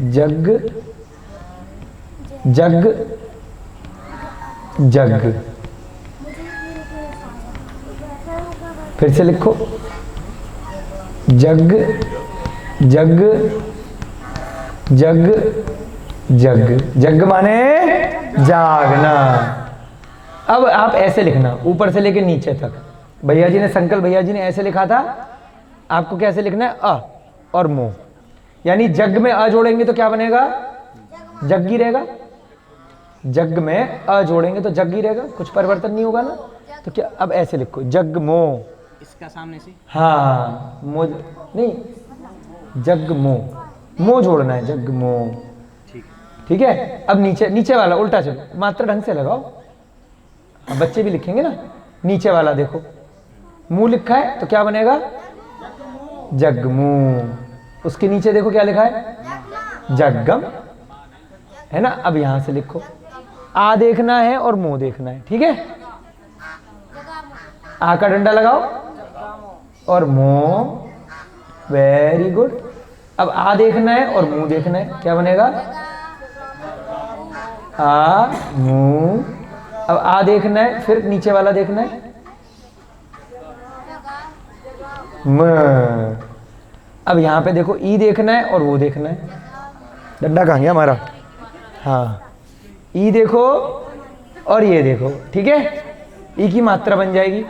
जग जग जग। फिर से लिखो, जग जग जग जग। जग माने जागना। अब आप ऐसे लिखना, ऊपर से लेके नीचे तक। भैया जी ने, संकल्प भैया जी ने ऐसे लिखा था, आपको कैसे लिखना है? अ और मो, यानी जग में अ जोड़ेंगे तो क्या बनेगा? जग्गी रहेगा। जग में अ जोड़ेंगे तो जग्गी रहेगा, कुछ परिवर्तन नहीं होगा ना? तो क्या, अब ऐसे लिखो, जग मो। इसका सामने से? हाँ, मो नहीं, जग मो, मो जोड़ना है, जग मो। ठीक है। अब नीचे वाला उल्टा चलो, मात्रा ढंग से लगाओ। अब बच्चे भी लिखेंगे ना। नीचे वाला देखो, मुंह लिखा है तो क्या बनेगा? जगमू। उसके नीचे देखो क्या लिखा है? जगम, है ना? अब यहां से लिखो, आ देखना है और मुंह देखना है। ठीक है, आ का डंडा लगाओ और मुंह। Very good. अब आ देखना है और मुंह देखना है, क्या बनेगा? आ मुंह। अब आ देखना है, फिर नीचे वाला देखना है, म। अब यहां पे देखो, ई देखना है और वो देखना है। डंडा कहाँ गया हमारा? हाँ, ई देखो और ये देखो, ठीक है। ई की मात्रा बन जाएगी,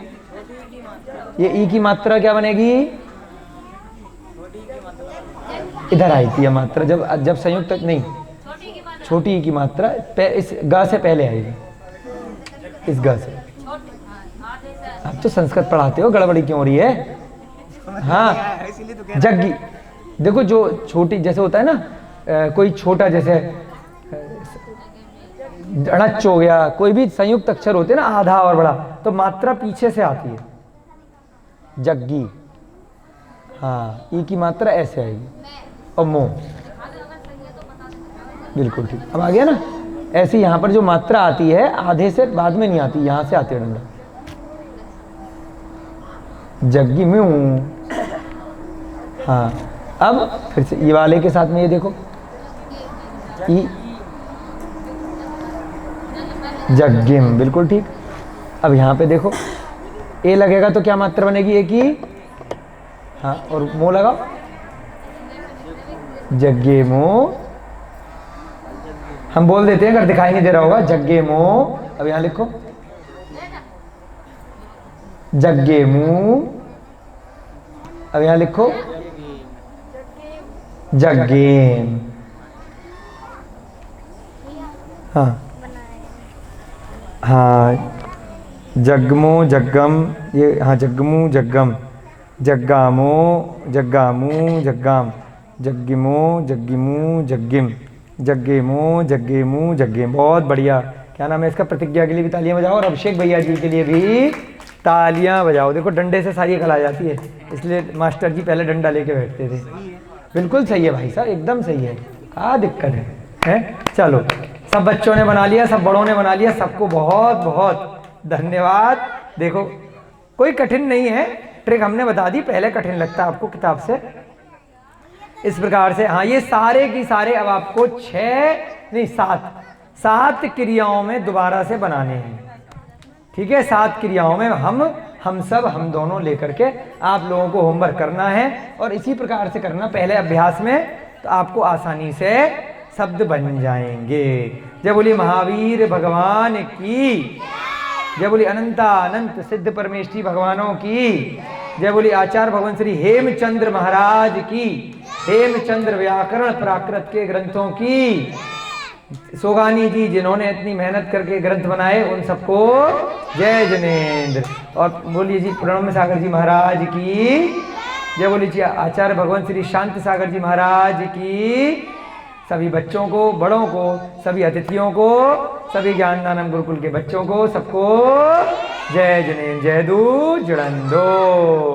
ये ई की मात्रा क्या बनेगी, इधर आई थी ये मात्रा जब जब संयुक्त नहीं, छोटी ई की मात्रा इस ग से पहले आएगी, इस ग से। आप तो संस्कृत पढ़ाते हो, गड़बड़ी क्यों हो रही है? हाँ, जग्गी देखो, जो छोटी जैसे होता है ना, कोई छोटा जैसे अड़च हो गया, कोई भी संयुक्त अक्षर होते हैं ना, आधा और बड़ा, तो मात्रा पीछे से आती है, जग्गी। हाँ, ई की मात्रा ऐसे आएगी, और मो, बिल्कुल ठीक। अब आ गया ना? ऐसे यहाँ पर जो मात्रा आती है आधे से बाद में नहीं आती, यहाँ से आती है डंडा, जग्गी में हूँ। हाँ, अब फिर से ये वाले के साथ में ये देखो, ई जग्गिम, बिल्कुल ठीक। अब यहाँ पे देखो, ए लगेगा तो क्या मात्रा बनेगी, ए की? हाँ, और मो लगाओ, जग्गे मो। हम बोल देते हैं अगर दिखाई नहीं दे रहा होगा, जग्गे मो। अब यहाँ लिखो, जग्गे मू। अब यहाँ लिखो, जग्गेम। हाँ हाँ, जग्गमो जग्गम, ये हाँ, जग्गमू जग्गम, जग्गामो जग्गामू जग्गाम, जग्गिमो जग्गिमू जग्गिम, जग्गेमो जग्गेमू जग्गेम। बहुत बढ़िया। क्या नाम है इसका? प्रतिज्ञा के लिए भी तालियां बजाओ, और अभिषेक भैया जी के लिए भी तालियां बजाओ। देखो, डंडे से सारी अकल आ जाती है, इसलिए मास्टर जी पहले डंडा लेके बैठते थे। बिल्कुल सही है भाई साहब, एकदम सही है। क्या दिक्कत है? चलो, सब बच्चों ने बना लिया, सब बड़ों ने बना लिया, सबको बहुत बहुत धन्यवाद। देखो, कोई कठिन नहीं है, ट्रिक हमने बता दी, पहले कठिन लगता है आपको किताब से। इस प्रकार से, हाँ, ये सारे की सारे अब आपको 6 नहीं 7 क्रियाओं में दोबारा से बनाने हैं, ठीक है। 7 क्रियाओं में हम दोनों लेकर के आप लोगों को होमवर्क करना है, और इसी प्रकार से करना पहले अभ्यास में, तो आपको आसानी से शब्द बन जाएंगे। जय बोली महावीर भगवान की, जय बोली अनंत सिद्ध परमेष्ठी भगवानों की, जय बोली आचार्य भगवान श्री हेमचंद्र महाराज की, हेमचंद्र व्याकरण प्राकृत के ग्रंथों की, सोगानी जी जिन्होंने इतनी मेहनत करके ग्रंथ बनाए, उन सबको जय जनेन्द्र। और बोलिए जी प्रणव सागर जी महाराज की, जय बोलिए जी आचार्य भगवान श्री शांत सागर जी महाराज की। सभी बच्चों को, बड़ों को, सभी अतिथियों को, सभी ज्ञानदानम गुरुकुल के बच्चों को, सबको जय जनेन्द्र, जय दू जुड़ंदो।